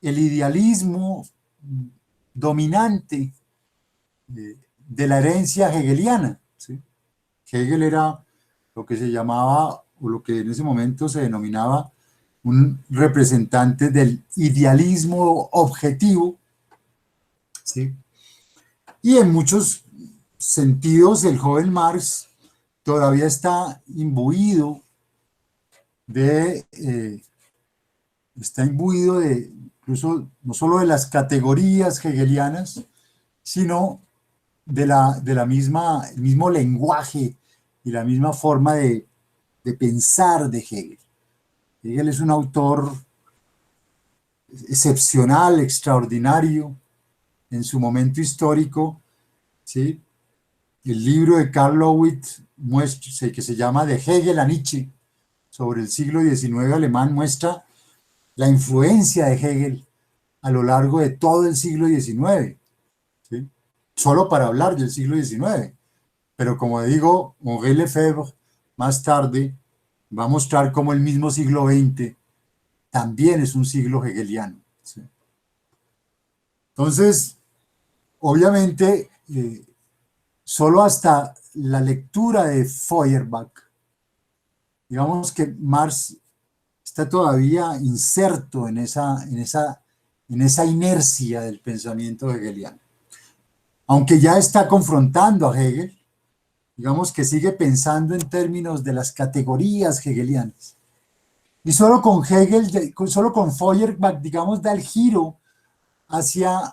el idealismo dominante de la herencia hegeliana, ¿sí? Hegel era lo que se llamaba, o lo que en ese momento se denominaba, un representante del idealismo objetivo, ¿sí? Y en muchos sentidos el joven Marx todavía está imbuido de incluso no solo de las categorías hegelianas, sino de la misma, el mismo lenguaje y la misma forma de pensar de Hegel. Hegel es un autor excepcional, extraordinario en su momento histórico, ¿sí? El libro de Karl Lowitz, que se llama De Hegel a Nietzsche, sobre el siglo XIX alemán, muestra la influencia de Hegel a lo largo de todo el siglo XIX, ¿sí? Solo para hablar del siglo XIX. Pero como digo, Henri Lefebvre más tarde va a mostrar cómo el mismo siglo XX también es un siglo hegeliano, ¿sí? Entonces, obviamente, solo hasta la lectura de Feuerbach, digamos que Marx está todavía inserto en esa inercia del pensamiento hegeliano. Aunque ya está confrontando a Hegel, digamos que sigue pensando en términos de las categorías hegelianas. Y solo con Hegel, solo con Feuerbach, digamos, da el giro hacia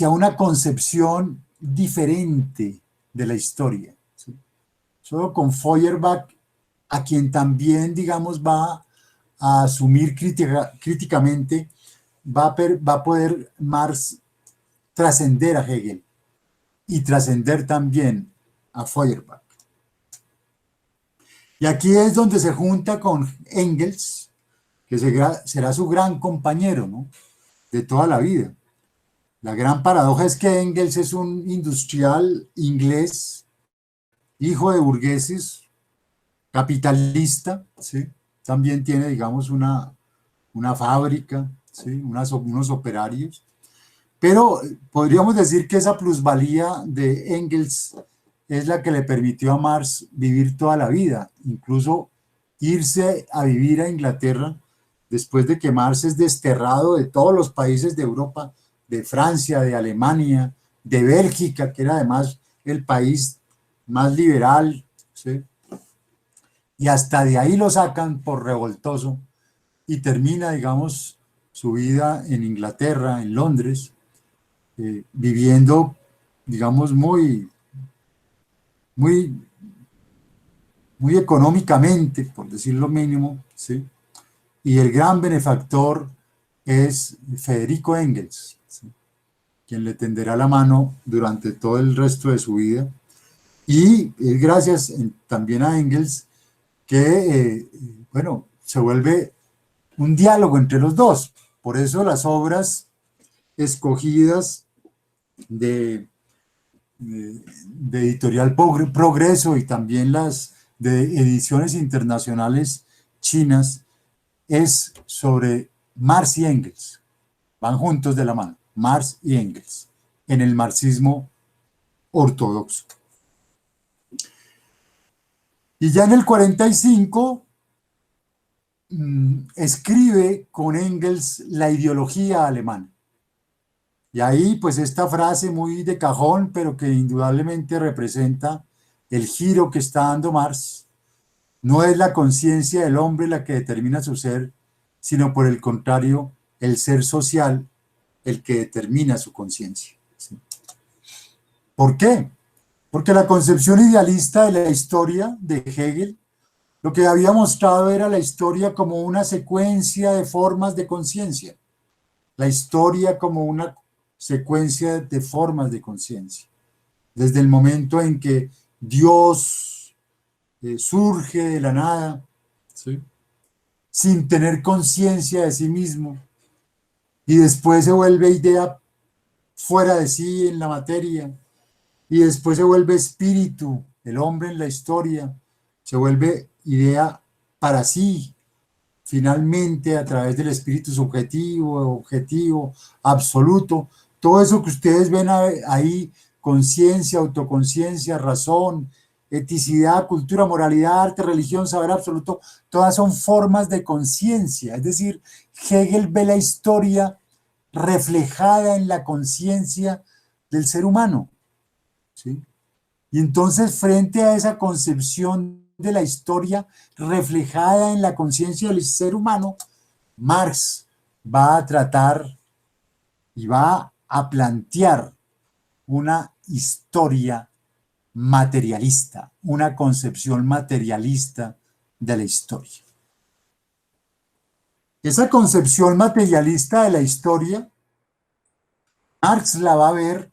una concepción diferente de la historia. ¿Sí? Solo con Feuerbach, a quien también, digamos, va a asumir críticamente, va a poder Marx trascender a Hegel y trascender también a Feuerbach. Y aquí es donde se junta con Engels, que será su gran compañero, ¿no?, de toda la vida. La gran paradoja es que Engels es un industrial inglés, hijo de burgueses, capitalista, ¿sí? También tiene, digamos, una fábrica, ¿sí? Unos operarios, pero podríamos decir que esa plusvalía de Engels es la que le permitió a Marx vivir toda la vida, incluso irse a vivir a Inglaterra después de que Marx es desterrado de todos los países de Europa, de Francia, de Alemania, de Bélgica, que era además el país más liberal, ¿sí? Y hasta de ahí lo sacan por revoltoso y termina, digamos, su vida en Inglaterra, en Londres, viviendo, digamos, muy, muy económicamente, por decir lo mínimo, ¿sí? Y el gran benefactor es Federico Engels, ¿sí?, quien le tenderá la mano durante todo el resto de su vida. Y es gracias también a Engels que, bueno, se vuelve un diálogo entre los dos. Por eso las obras escogidas de, de Editorial Progreso y también las de ediciones internacionales chinas es sobre Marx y Engels. Van juntos de la mano, Marx y Engels, en el marxismo ortodoxo. Y ya en el 45 escribe con Engels la ideología alemana. Y ahí, pues, esta frase muy de cajón, pero que indudablemente representa el giro que está dando Marx: no es la conciencia del hombre la que determina su ser, sino por el contrario, el ser social el que determina su conciencia. ¿Sí? ¿Por qué? Porque la concepción idealista de la historia de Hegel lo que había mostrado era la historia como una secuencia de formas de conciencia, la historia como una secuencia de formas de conciencia. Desde el momento en que Dios surge de la nada, ¿sí?, sin tener conciencia de sí mismo, y después se vuelve idea fuera de sí en la materia, y después se vuelve espíritu, el hombre en la historia, se vuelve idea para sí, finalmente a través del espíritu subjetivo, objetivo, absoluto. Todo eso que ustedes ven ahí, conciencia, autoconciencia, razón, eticidad, cultura, moralidad, arte, religión, saber absoluto, todas son formas de conciencia. Es decir, Hegel ve la historia reflejada en la conciencia del ser humano, ¿sí? Y entonces, frente a esa concepción de la historia reflejada en la conciencia del ser humano, Marx va a tratar y va a plantear una historia materialista, una concepción materialista de la historia. Esa concepción materialista de la historia, Marx la va a ver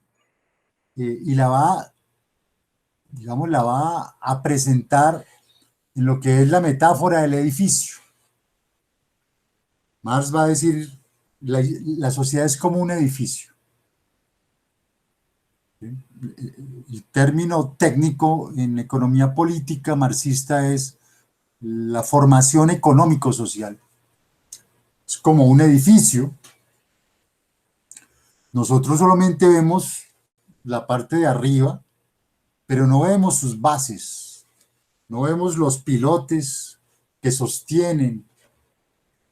y la va, digamos, la va a presentar en lo que es la metáfora del edificio. Marx va a decir, la sociedad es como un edificio. ¿Sí? El término técnico en economía política marxista es la formación económico-social. Es como un edificio. Nosotros solamente vemos la parte de arriba, pero no vemos sus bases, no vemos los pilotes que sostienen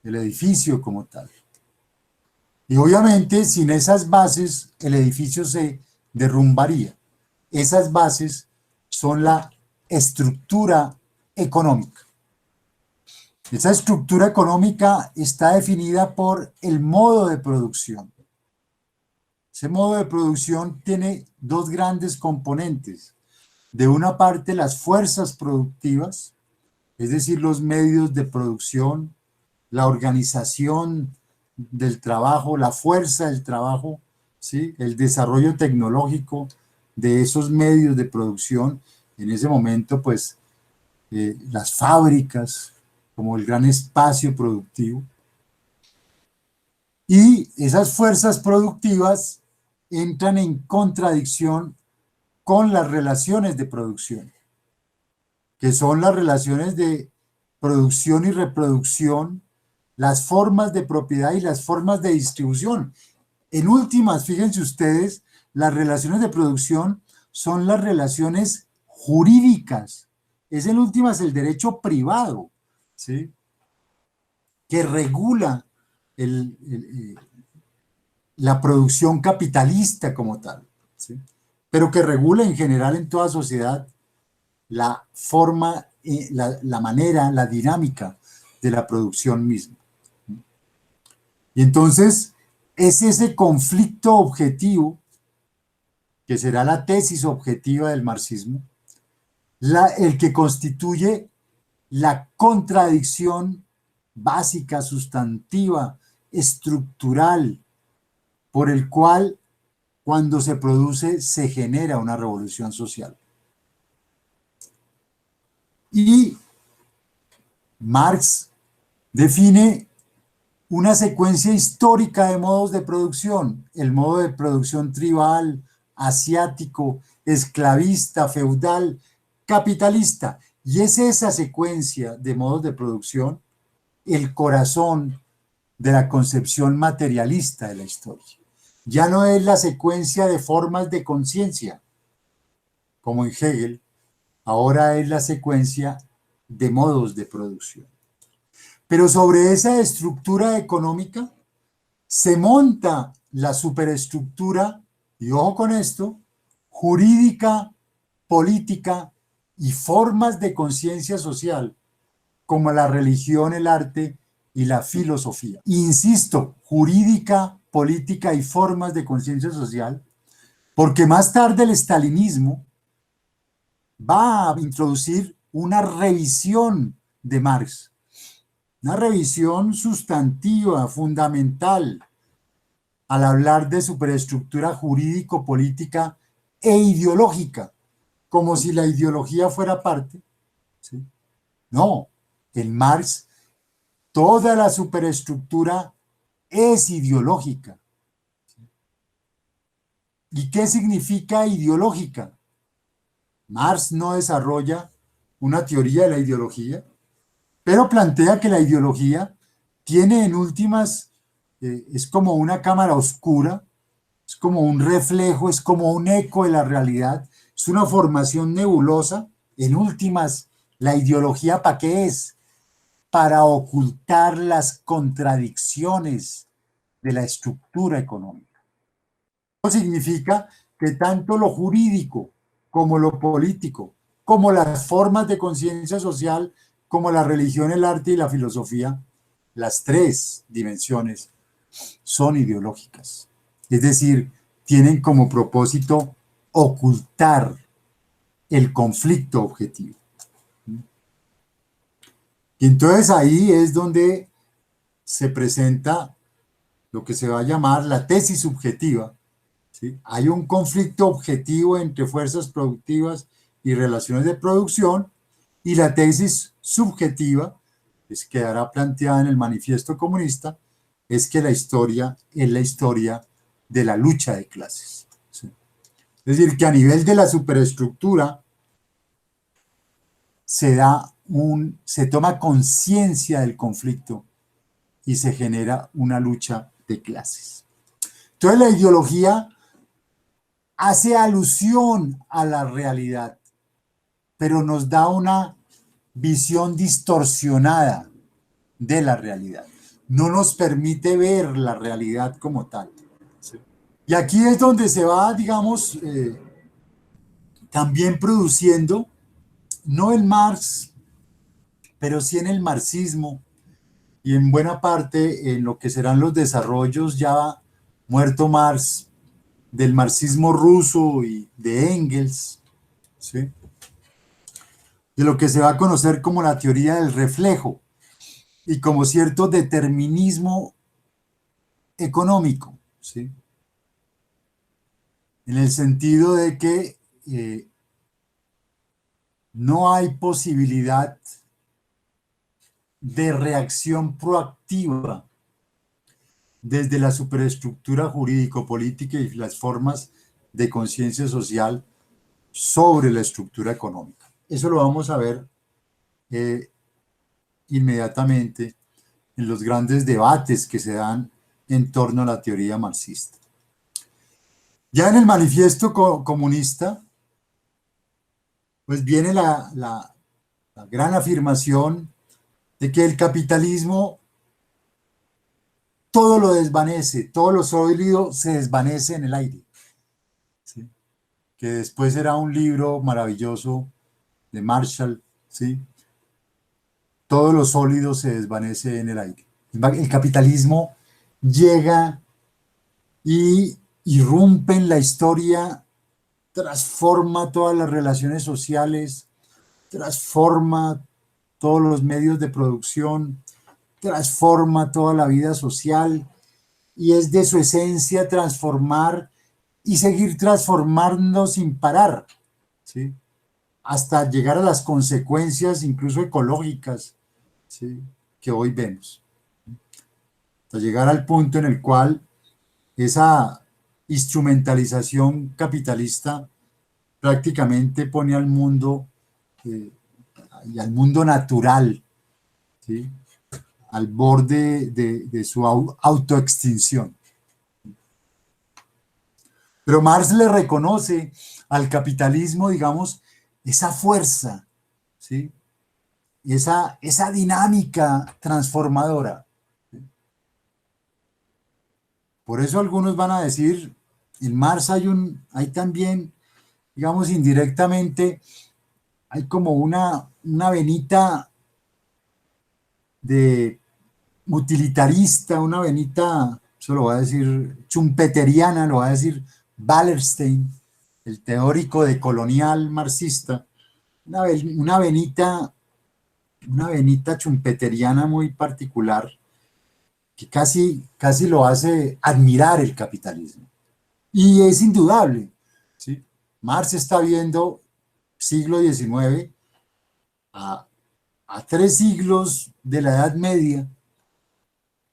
el edificio como tal. Y obviamente sin esas bases el edificio se derrumbaría. Esas bases son la estructura económica. Esa estructura económica está definida por el modo de producción. Ese modo de producción tiene dos grandes componentes. De una parte, las fuerzas productivas, es decir, los medios de producción, la organización del trabajo, la fuerza del trabajo, ¿sí? El desarrollo tecnológico de esos medios de producción. En ese momento, pues, las fábricas como el gran espacio productivo. Y esas fuerzas productivas entran en contradicción con las relaciones de producción, que son las relaciones de producción y reproducción, las formas de propiedad y las formas de distribución. En últimas, fíjense ustedes, las relaciones de producción son las relaciones jurídicas. Es en últimas el derecho privado, ¿sí? Que regula la producción capitalista como tal, ¿sí? Pero que regula en general en toda sociedad la forma, la manera, la dinámica de la producción misma. Y entonces es ese conflicto objetivo, que será la tesis objetiva del marxismo, el que constituye la contradicción básica, sustantiva, estructural, por el cual cuando se produce se genera una revolución social. Y Marx define una secuencia histórica de modos de producción, el modo de producción tribal, asiático, esclavista, feudal, capitalista. Y es esa secuencia de modos de producción el corazón de la concepción materialista de la historia. Ya no es la secuencia de formas de conciencia, como en Hegel, ahora es la secuencia de modos de producción. Pero sobre esa estructura económica se monta la superestructura, y ojo con esto, jurídica, política y formas de conciencia social, como la religión, el arte y la filosofía. Insisto, jurídica, política y formas de conciencia social, porque más tarde el estalinismo va a introducir una revisión de Marx, una revisión sustantiva, fundamental, al hablar de superestructura jurídico-política e ideológica, como si la ideología fuera parte, ¿sí? No, en Marx toda la superestructura es ideológica. ¿Y qué significa ideológica? Marx no desarrolla una teoría de la ideología, pero plantea que la ideología tiene en últimas, es como una cámara oscura, es como un reflejo, es como un eco de la realidad, es una formación nebulosa. En últimas, la ideología, ¿para qué es? Para ocultar las contradicciones de la estructura económica. Eso significa que tanto lo jurídico como lo político, como las formas de conciencia social, como la religión, el arte y la filosofía, las tres dimensiones son ideológicas. Es decir, tienen como propósito ocultar el conflicto objetivo. Y entonces ahí es donde se presenta lo que se va a llamar la tesis subjetiva, ¿sí? Hay un conflicto objetivo entre fuerzas productivas y relaciones de producción, y la tesis subjetiva, que quedará planteada en el Manifiesto Comunista, es que la historia es la historia de la lucha de clases, ¿sí? Es decir, que a nivel de la superestructura se toma conciencia del conflicto y se genera una lucha de clases. Entonces la ideología hace alusión a la realidad, pero nos da una visión distorsionada de la realidad. No nos permite ver la realidad como tal. ¿Sí? Y aquí es donde se va, digamos, también produciendo, no el Marx, pero sí en el marxismo y en buena parte en lo que serán los desarrollos ya muerto Marx del marxismo ruso y de Engels, ¿sí? De lo que se va a conocer como la teoría del reflejo y como cierto determinismo económico, ¿sí? En el sentido de que no hay posibilidad de reacción proactiva desde la superestructura jurídico-política y las formas de conciencia social sobre la estructura económica. Eso lo vamos a ver eh, inmediatamente en los grandes debates que se dan en torno a la teoría marxista. Ya en el manifiesto comunista, pues viene la gran afirmación de que el capitalismo todo lo desvanece, todo lo sólido se desvanece en el aire. ¿Sí? Que después era un libro maravilloso de Marshall, ¿sí? Todo lo sólido se desvanece en el aire. El capitalismo llega y irrumpe en la historia, transforma todas las relaciones sociales, transforma todos los medios de producción, transforma toda la vida social y es de su esencia transformar y seguir transformando sin parar, ¿sí? Hasta llegar a las consecuencias incluso ecológicas, ¿sí? Que hoy vemos. Hasta llegar al punto en el cual esa instrumentalización capitalista prácticamente pone al mundo eh, y al mundo natural, ¿sí? Al borde de su autoextinción. Pero Marx le reconoce al capitalismo, digamos, esa fuerza, ¿sí? Esa dinámica transformadora. Por eso algunos van a decir, en Marx hay también, digamos, indirectamente, hay como una venita de utilitarista, una venita, eso lo va a decir schumpeteriana, lo va a decir Wallerstein, el teórico de colonial marxista, una venita, una venita schumpeteriana muy particular que casi lo hace admirar el capitalismo. Y es indudable, ¿sí? Marx está viendo siglo XIX a, a 3 siglos de la Edad Media,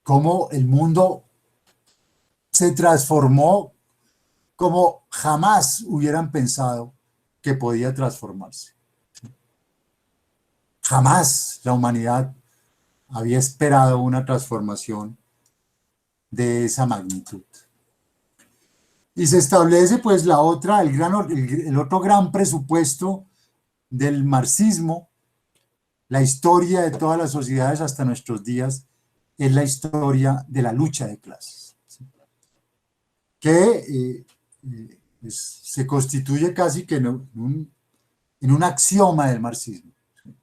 cómo el mundo se transformó como jamás hubieran pensado que podía transformarse. Jamás la humanidad había esperado una transformación de esa magnitud. Y se establece pues la otra, el otro gran presupuesto del marxismo, la historia de todas las sociedades hasta nuestros días, es la historia de la lucha de clases, ¿sí? Que se constituye casi que en un axioma del marxismo, ¿sí?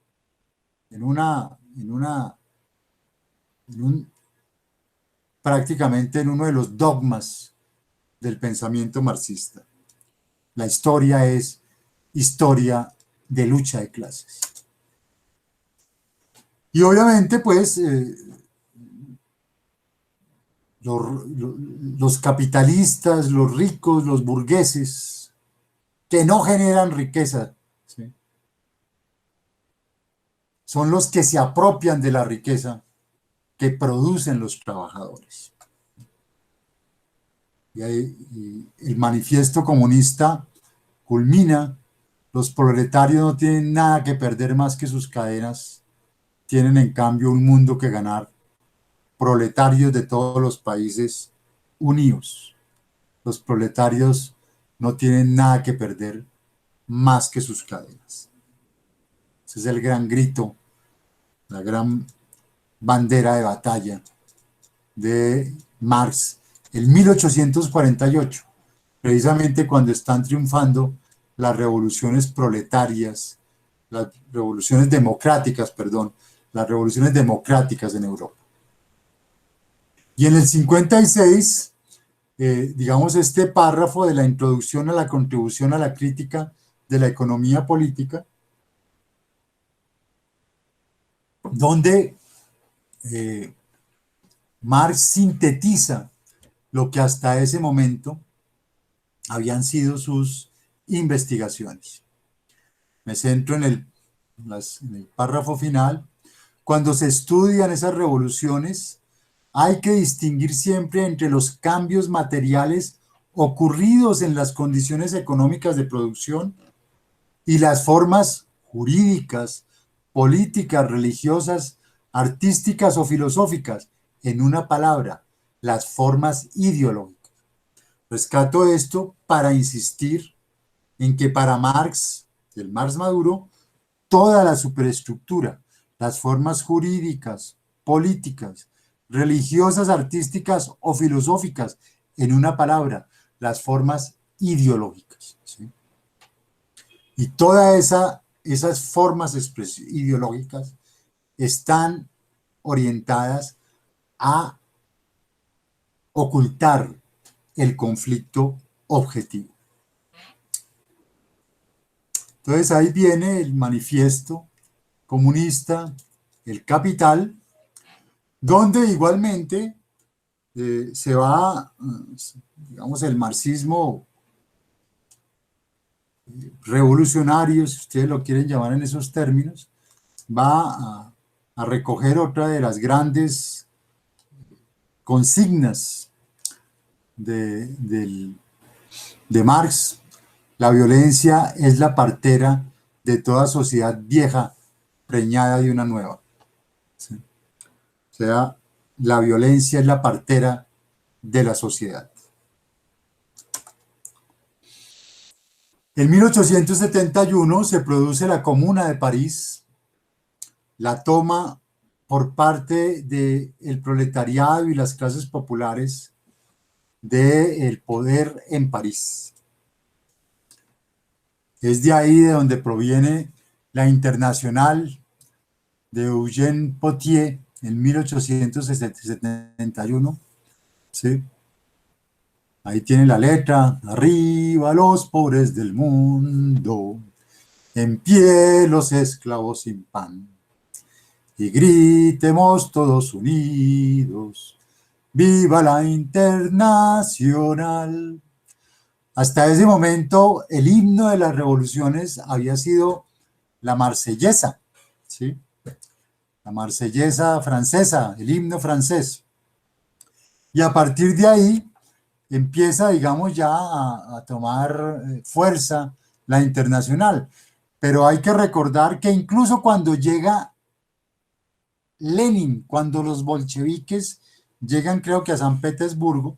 en, una, en, una, en un, prácticamente en uno de los dogmas del pensamiento marxista. La historia es historia de lucha de clases. Y obviamente, pues, los capitalistas, los ricos, los burgueses, que no generan riqueza, ¿sí? Son los que se apropian de la riqueza que producen los trabajadores. Y el manifiesto comunista culmina: los proletarios no tienen nada que perder más que sus cadenas, tienen en cambio un mundo que ganar, proletarios de todos los países unidos. Los proletarios no tienen nada que perder más que sus cadenas. Ese es el gran grito, la gran bandera de batalla de Marx en 1848, precisamente cuando están triunfando las revoluciones proletarias, las revoluciones democráticas, perdón, las revoluciones democráticas en Europa. Y en el 56, digamos, este párrafo de la introducción a la contribución a la crítica de la economía política, donde Marx sintetiza lo que hasta ese momento habían sido sus investigaciones. Me centro en el párrafo final. Cuando se estudian esas revoluciones, hay que distinguir siempre entre los cambios materiales ocurridos en las condiciones económicas de producción y las formas jurídicas, políticas, religiosas, artísticas o filosóficas. En una palabra, las formas ideológicas. Rescato esto para insistir en que para Marx, el Marx maduro, toda la superestructura, las formas jurídicas, políticas, religiosas, artísticas o filosóficas, en una palabra, las formas ideológicas. ¿Sí? Y todas esas formas ideológicas están orientadas a ocultar el conflicto objetivo. Entonces ahí viene el manifiesto comunista, El Capital, donde igualmente se va, digamos, el marxismo revolucionario, si ustedes lo quieren llamar en esos términos, va a recoger otra de las grandes consignas de Marx. La violencia es la partera de toda sociedad vieja preñada de una nueva. ¿Sí? O sea, la violencia es la partera de la sociedad. En 1871 se produce la Comuna de París, la toma por parte del proletariado y las clases populares del poder en París. Es de ahí de donde proviene la Internacional de Eugène Pottier en 1871. ¿Sí? Ahí tiene la letra: arriba los pobres del mundo, en pie los esclavos sin pan, y gritemos todos unidos, viva la Internacional. Hasta ese momento el himno de las revoluciones había sido la Marsellesa, ¿sí? La Marsellesa francesa, el himno francés. Y a partir de ahí empieza, digamos, ya a tomar fuerza la Internacional. Pero hay que recordar que incluso cuando llega Lenin, cuando los bolcheviques llegan, creo que a San Petersburgo,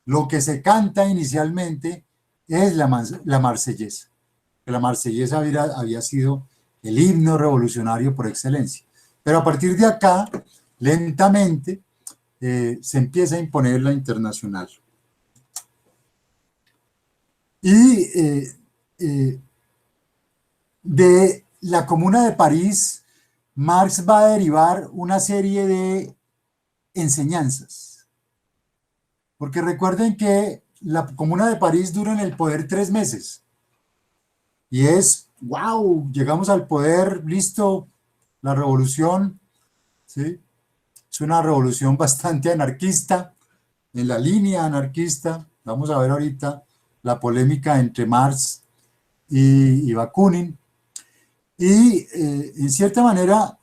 lo que se canta inicialmente es la Marsellesa. La Marsellesa había sido el himno revolucionario por excelencia. Pero a partir de acá, lentamente, se empieza a imponer la Internacional. Y de la Comuna de París, Marx va a derivar una serie de enseñanzas. Porque recuerden que la Comuna de París dura en el poder 3 meses. Y es, wow, llegamos al poder, listo, la revolución, ¿sí? Es una revolución bastante anarquista, en la línea anarquista. Vamos a ver ahorita la polémica entre Marx y Bakunin. Y en cierta manera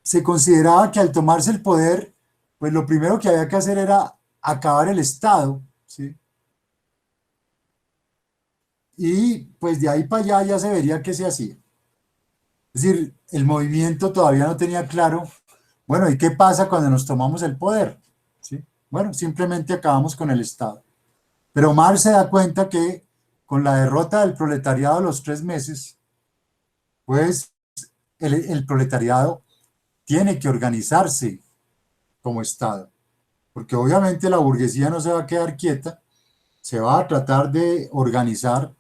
se consideraba que al tomarse el poder, pues lo primero que había que hacer era acabar el Estado, ¿sí? Y pues de ahí para allá ya se vería qué se hacía. Es decir, el movimiento todavía no tenía claro, bueno, ¿y qué pasa cuando nos tomamos el poder? ¿Sí? Bueno, simplemente acabamos con el Estado. Pero Marx se da cuenta que con la derrota del proletariado a los 3 meses, pues el proletariado tiene que organizarse como Estado, porque obviamente la burguesía no se va a quedar quieta, se va a tratar de organizar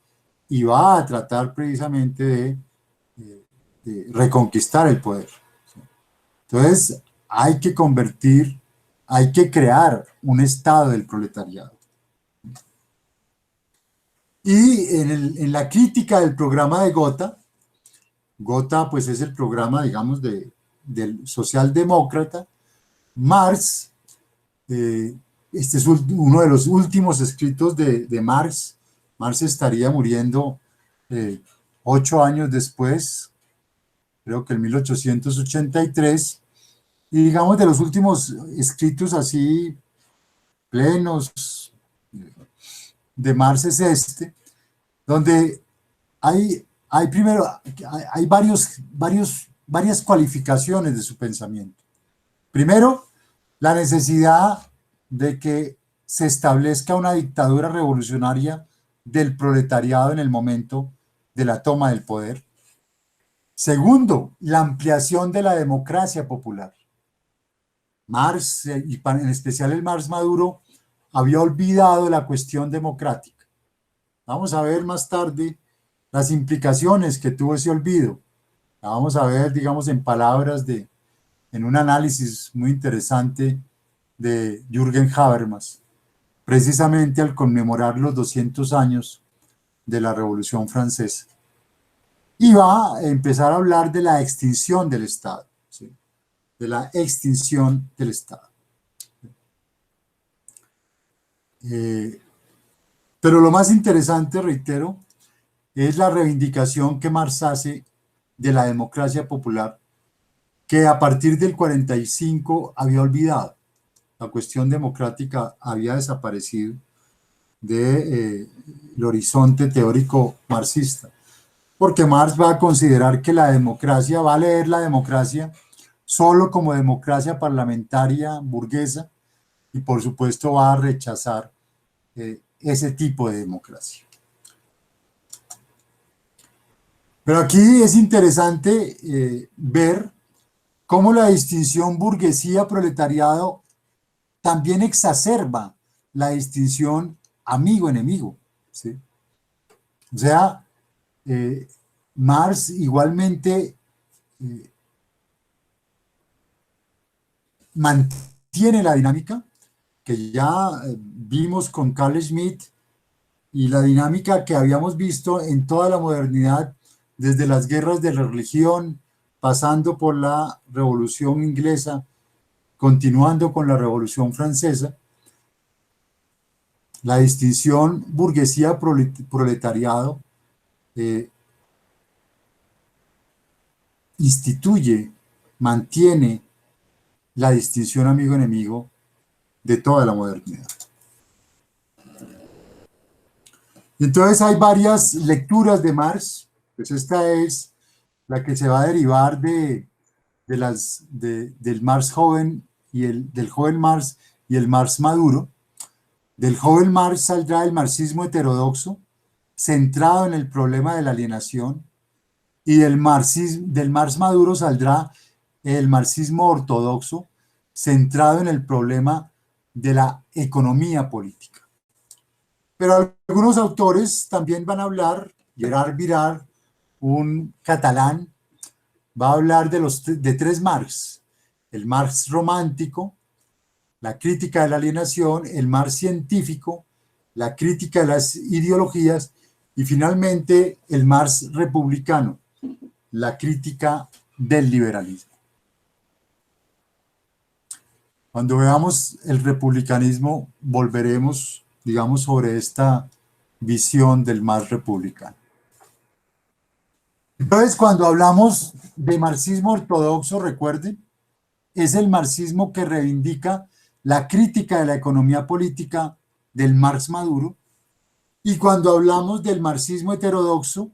y va a tratar precisamente de reconquistar el poder. Entonces, hay que crear un Estado del proletariado. Y en la crítica del programa de Gotha pues es el programa, digamos, del socialdemócrata, Marx, este es uno de los últimos escritos de Marx. Marx estaría muriendo 8 años después, creo que en 1883, y digamos de los últimos escritos así plenos de Marx es este, donde hay primero, hay varias cualificaciones de su pensamiento. Primero, la necesidad de que se establezca una dictadura revolucionaria del proletariado en el momento de la toma del poder. Segundo, la ampliación de la democracia popular. Marx, y en especial el Marx Maduro, había olvidado la cuestión democrática. Vamos a ver más tarde las implicaciones que tuvo ese olvido. La vamos a ver, digamos, en palabras en un análisis muy interesante de Jürgen Habermas, precisamente al conmemorar los 200 años de la Revolución Francesa. Y va a empezar a hablar de la extinción del Estado, ¿sí? De la extinción del Estado. Pero lo más interesante, reitero, es la reivindicación que Marx hace de la democracia popular, que a partir del 45 había olvidado. La cuestión democrática había desaparecido del horizonte teórico marxista, porque Marx va a considerar que la democracia, va a leer la democracia solo como democracia parlamentaria burguesa, y por supuesto va a rechazar ese tipo de democracia. Pero aquí es interesante ver cómo la distinción burguesía-proletariado también exacerba la distinción amigo-enemigo, ¿sí? O sea, Marx igualmente mantiene la dinámica que ya vimos con Carl Schmitt y la dinámica que habíamos visto en toda la modernidad, desde las guerras de la religión, pasando por la Revolución Inglesa, continuando con la Revolución Francesa. La distinción burguesía-proletariado instituye, mantiene la distinción amigo-enemigo de toda la modernidad. Entonces hay varias lecturas de Marx, pues esta es la que se va a derivar del Marx joven y del joven Marx y el Marx maduro. Del joven Marx saldrá el marxismo heterodoxo, centrado en el problema de la alienación, y del Marx maduro saldrá el marxismo ortodoxo, centrado en el problema de la economía política. Pero algunos autores también van a hablar, Gerard Virar, un catalán, va a hablar de tres Marx: el Marx romántico, la crítica de la alienación; el Marx científico, la crítica de las ideologías; y finalmente el Marx republicano, la crítica del liberalismo. Cuando veamos el republicanismo, volveremos, digamos, sobre esta visión del Marx republicano. Entonces, cuando hablamos de marxismo ortodoxo, recuerden, es el marxismo que reivindica la crítica de la economía política del Marx maduro. Y cuando hablamos del marxismo heterodoxo,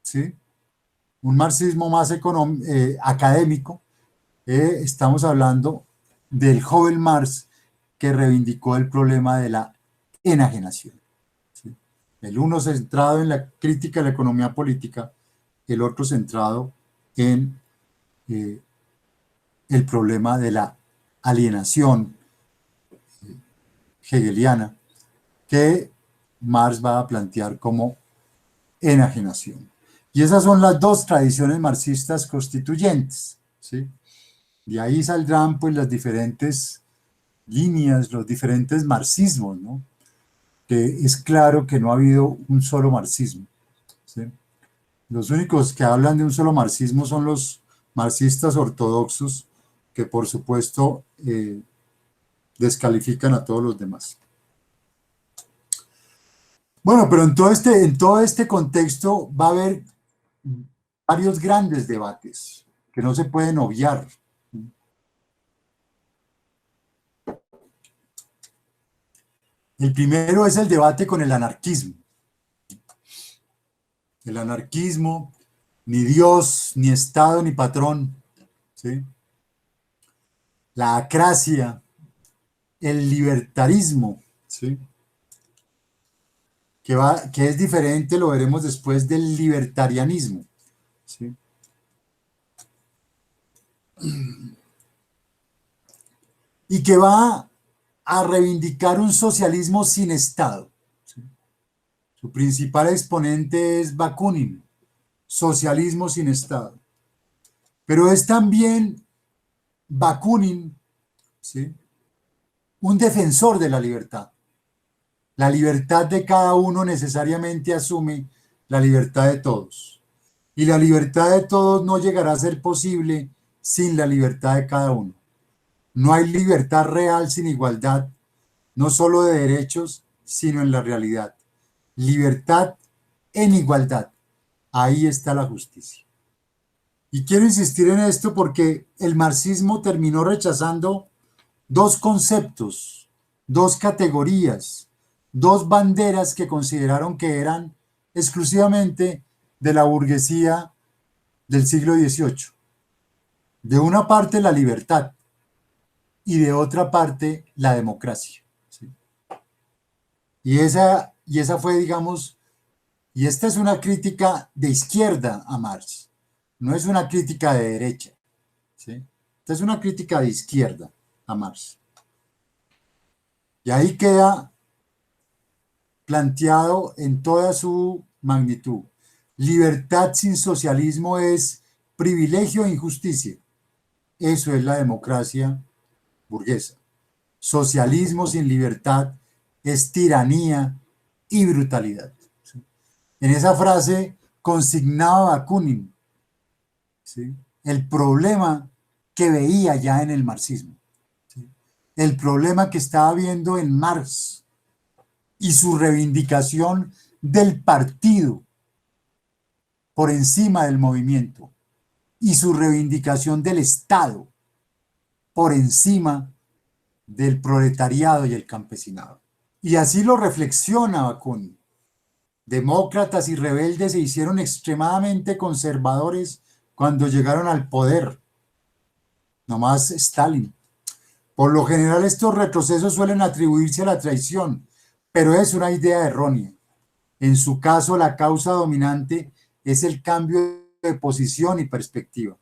¿sí?, un marxismo más académico, estamos hablando del joven Marx, que reivindicó el problema de la enajenación, ¿sí? El uno centrado en la crítica de la economía política, el otro centrado en el problema de la alienación hegeliana que Marx va a plantear como enajenación. Y esas son las dos tradiciones marxistas constituyentes, ¿sí? De ahí saldrán pues las diferentes líneas, los diferentes marxismos, ¿no? Que es claro que no ha habido un solo marxismo, ¿sí? Los únicos que hablan de un solo marxismo son los marxistas ortodoxos, que por supuesto descalifican a todos los demás. Bueno, pero en todo este contexto va a haber varios grandes debates que no se pueden obviar. El primero es el debate con el anarquismo. El anarquismo, ni Dios, ni Estado, ni patrón, ¿sí? La acracia, el libertarismo, ¿sí? Que es diferente, lo veremos después, del libertarianismo, ¿sí? Y que va a reivindicar un socialismo sin Estado, ¿sí? Su principal exponente es Bakunin, socialismo sin Estado. Pero es también Bakunin, ¿sí?, un defensor de la libertad. La libertad de cada uno necesariamente asume la libertad de todos. Y la libertad de todos no llegará a ser posible sin la libertad de cada uno. No hay libertad real sin igualdad, no solo de derechos, sino en la realidad. Libertad en igualdad. Ahí está la justicia. Y quiero insistir en esto porque el marxismo terminó rechazando dos conceptos, dos categorías, dos banderas que consideraron que eran exclusivamente de la burguesía del siglo XVIII. De una parte la libertad y de otra parte la democracia, ¿sí? Y esa fue, digamos, y esta es una crítica de izquierda a Marx, no es una crítica de derecha, ¿sí? Esta es una crítica de izquierda a Marx. Y ahí queda planteado en toda su magnitud. Libertad sin socialismo es privilegio e injusticia. Eso es la democracia burguesa. Socialismo sin libertad es tiranía y brutalidad. En esa frase consignaba Bakunin, ¿sí?, el problema que veía ya en el marxismo, ¿sí?, el problema que estaba viendo en Marx y su reivindicación del partido por encima del movimiento y su reivindicación del Estado por encima del proletariado y el campesinado. Y así lo reflexiona Bakunin. Demócratas y rebeldes se hicieron extremadamente conservadores cuando llegaron al poder. No más Stalin. Por lo general estos retrocesos suelen atribuirse a la traición, pero es una idea errónea. En su caso, la causa dominante es el cambio de posición y perspectiva,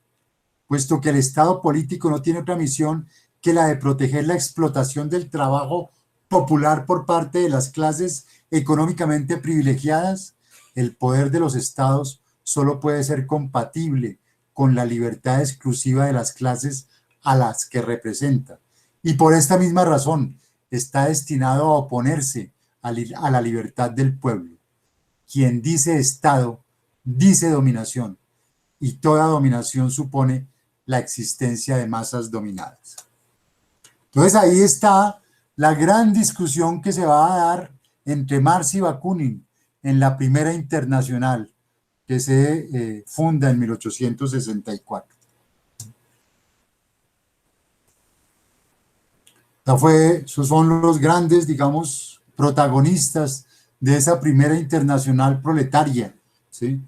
puesto que el Estado político no tiene otra misión que la de proteger la explotación del trabajo popular por parte de las clases económicamente privilegiadas. El poder de los estados solo puede ser compatible con la libertad exclusiva de las clases a las que representa. Y por esta misma razón está destinado a oponerse a la libertad del pueblo. Quien dice Estado, dice dominación, y toda dominación supone la existencia de masas dominadas. Entonces ahí está la gran discusión que se va a dar entre Marx y Bakunin en la Primera Internacional, que se funda en 1864. Esos son los grandes, digamos, protagonistas de esa Primera Internacional proletaria, ¿sí?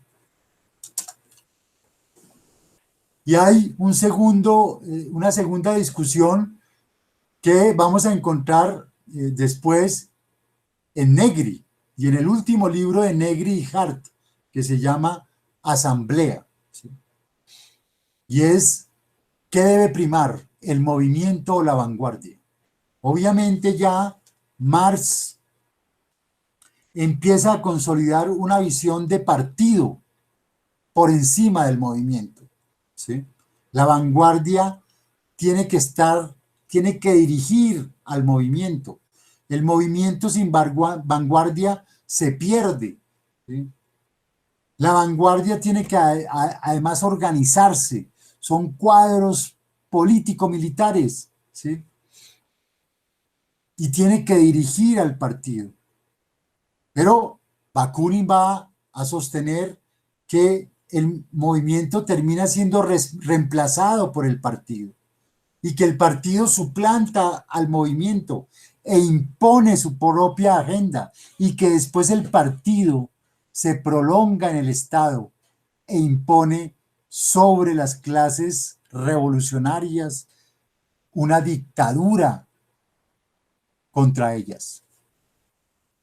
Y hay una segunda discusión que vamos a encontrar después en Negri, y en el último libro de Negri y Hart, que se llama Asamblea, ¿sí? Y es, ¿qué debe primar, el movimiento o la vanguardia? Obviamente ya Marx empieza a consolidar una visión de partido por encima del movimiento, ¿sí? La vanguardia tiene que estar, tiene que dirigir al movimiento. El movimiento sin vanguardia se pierde, ¿sí? La vanguardia tiene que además organizarse. Son cuadros político-militares, ¿sí? Y tiene que dirigir al partido. Pero Bakunin va a sostener que el movimiento termina siendo reemplazado por el partido y que el partido suplanta al movimiento e impone su propia agenda y que después el partido se prolonga en el Estado e impone sobre las clases revolucionarias una dictadura contra ellas.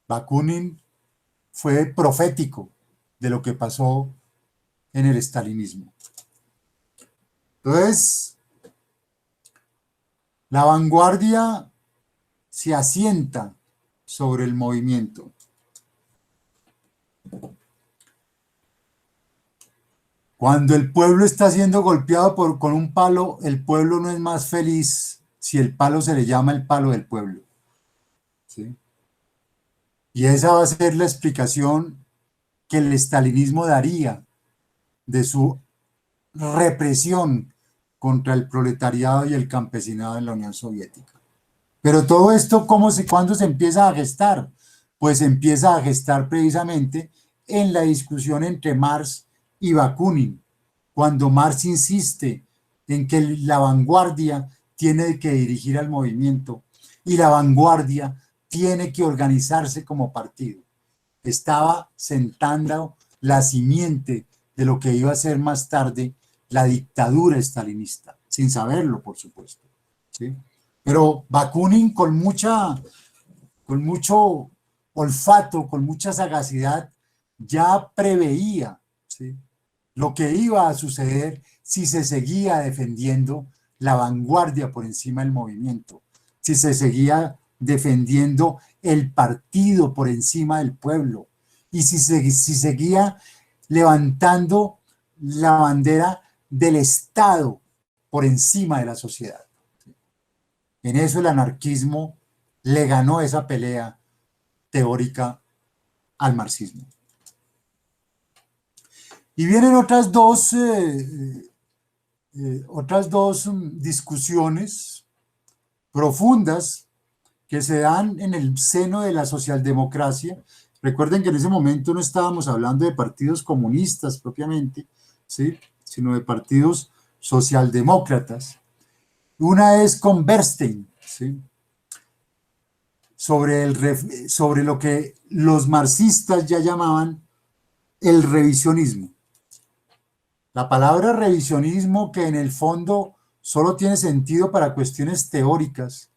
Bakunin fue profético de lo que pasó en el estalinismo. Entonces, la vanguardia se asienta sobre el movimiento. Cuando el pueblo está siendo golpeado con un palo, el pueblo no es más feliz si el palo se le llama el palo del pueblo, ¿sí? Y esa va a ser la explicación que el estalinismo daría de su represión contra el proletariado y el campesinado en la Unión Soviética. Pero todo esto, ¿cuándo se empieza a gestar? Pues empieza a gestar precisamente en la discusión entre Marx y Bakunin, cuando Marx insiste en que la vanguardia tiene que dirigir al movimiento y la vanguardia tiene que organizarse como partido. Estaba sentando la simiente de lo que iba a ser más tarde la dictadura estalinista, sin saberlo, por supuesto, ¿sí? Pero Bakunin con mucho olfato, con mucha sagacidad, ya preveía, ¿sí?, lo que iba a suceder si se seguía defendiendo la vanguardia por encima del movimiento, si se seguía defendiendo el partido por encima del pueblo y si seguía levantando la bandera del Estado por encima de la sociedad. En eso el anarquismo le ganó esa pelea teórica al marxismo. Y vienen otras dos discusiones profundas que se dan en el seno de la socialdemocracia. Recuerden que en ese momento no estábamos hablando de partidos comunistas propiamente, ¿sí?, sino de partidos socialdemócratas. Una es con Bernstein, ¿sí?, sobre lo que los marxistas ya llamaban el revisionismo. La palabra revisionismo, que en el fondo solo tiene sentido para cuestiones teóricas,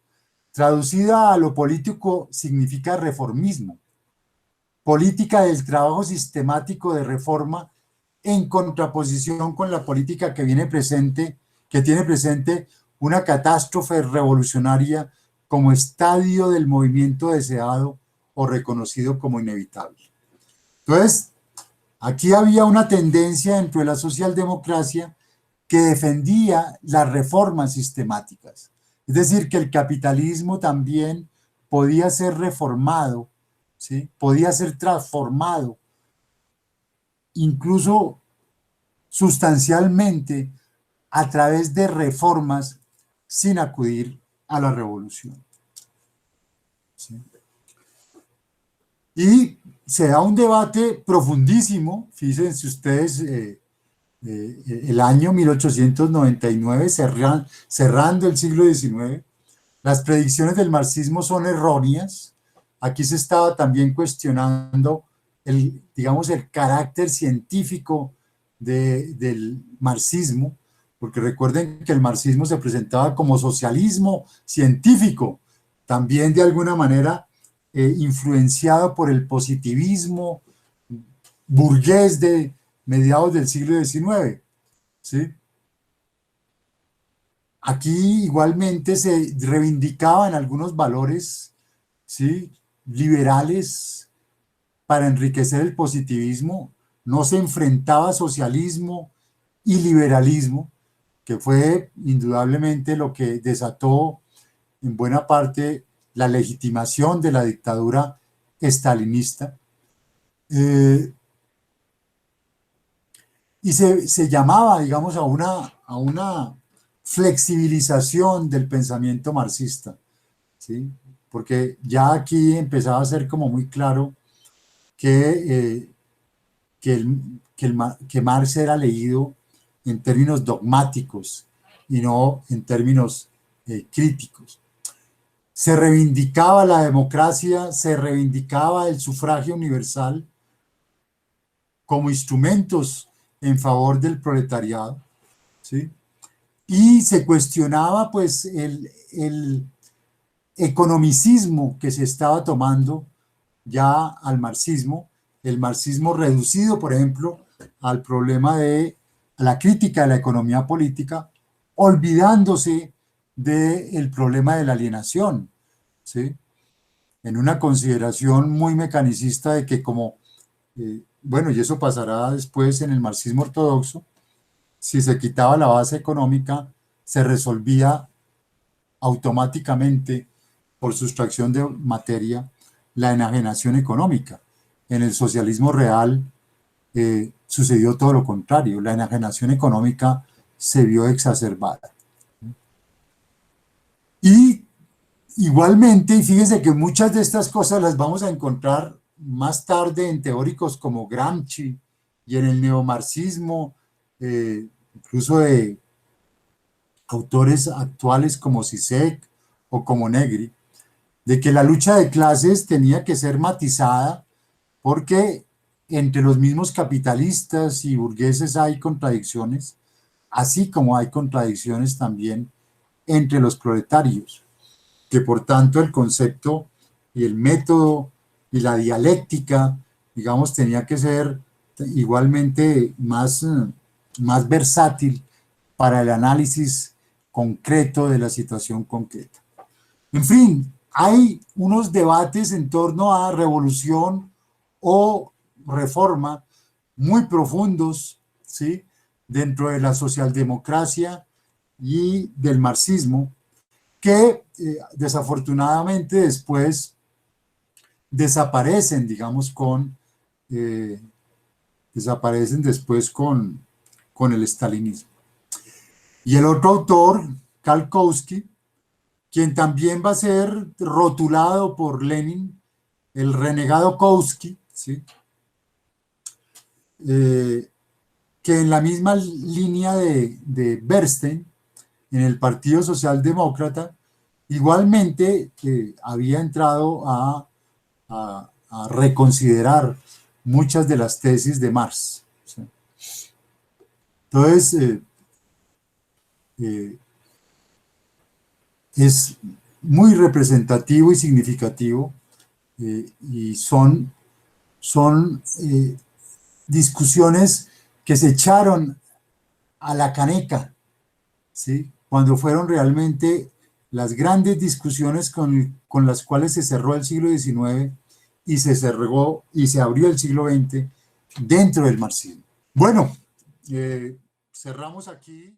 traducida a lo político significa reformismo, política del trabajo sistemático de reforma en contraposición con la política que tiene presente una catástrofe revolucionaria como estadio del movimiento deseado o reconocido como inevitable. Entonces, aquí había una tendencia dentro de la socialdemocracia que defendía las reformas sistemáticas. Es decir, que el capitalismo también podía ser reformado, ¿sí?, podía ser transformado, incluso sustancialmente, a través de reformas sin acudir a la revolución, ¿sí? Y se da un debate profundísimo, fíjense ustedes, el año 1899, cerrando el siglo XIX, las predicciones del marxismo son erróneas. Aquí se estaba también cuestionando digamos, el carácter científico del marxismo, porque recuerden que el marxismo se presentaba como socialismo científico, también de alguna manera influenciado por el positivismo burgués de mediados del siglo XIX, ¿sí? Aquí igualmente se reivindicaban algunos valores, ¿sí?, liberales para enriquecer el positivismo. No se enfrentaba socialismo y liberalismo, que fue indudablemente lo que desató en buena parte la legitimación de la dictadura estalinista. Y se llamaba, digamos, a una flexibilización del pensamiento marxista, ¿sí? Porque ya aquí empezaba a ser como muy claro que, que Marx era leído en términos dogmáticos y no en términos críticos. Se reivindicaba la democracia, se reivindicaba el sufragio universal como instrumentos en favor del proletariado, ¿sí? Y se cuestionaba pues el economicismo que se estaba tomando ya al marxismo, el marxismo reducido, por ejemplo, al problema de la crítica de la economía política, olvidándose del problema de la alienación, ¿sí? En una consideración muy mecanicista de que como, bueno, y eso pasará después en el marxismo ortodoxo, si se quitaba la base económica, se resolvía automáticamente por sustracción de materia la enajenación económica. En el socialismo real sucedió todo lo contrario, la enajenación económica se vio exacerbada. Y igualmente, y fíjense que muchas de estas cosas las vamos a encontrar más tarde en teóricos como Gramsci y en el neomarxismo, incluso de autores actuales como Zizek o como Negri, de que la lucha de clases tenía que ser matizada porque entre los mismos capitalistas y burgueses hay contradicciones, así como hay contradicciones también entre los proletarios, que por tanto el concepto y el método y la dialéctica, digamos, tenía que ser igualmente más versátil para el análisis concreto de la situación concreta. En fin, hay unos debates en torno a revolución o reforma muy profundos, ¿sí?, dentro de la socialdemocracia y del marxismo, que desafortunadamente después desaparecen, digamos, desaparecen después con el estalinismo. Y el otro autor, Karl Kautsky, quien también va a ser rotulado por Lenin, el renegado Kautsky, ¿sí?, que en la misma línea de Bernstein, en el Partido Socialdemócrata, igualmente había entrado a reconsiderar muchas de las tesis de Marx, ¿sí? Entonces, es muy representativo y significativo, y son discusiones que se echaron a la caneca, ¿sí?, cuando fueron realmente las grandes discusiones con las cuales se cerró el siglo XIX y se cerró y se abrió el siglo XX dentro del marxismo. Bueno, cerramos aquí.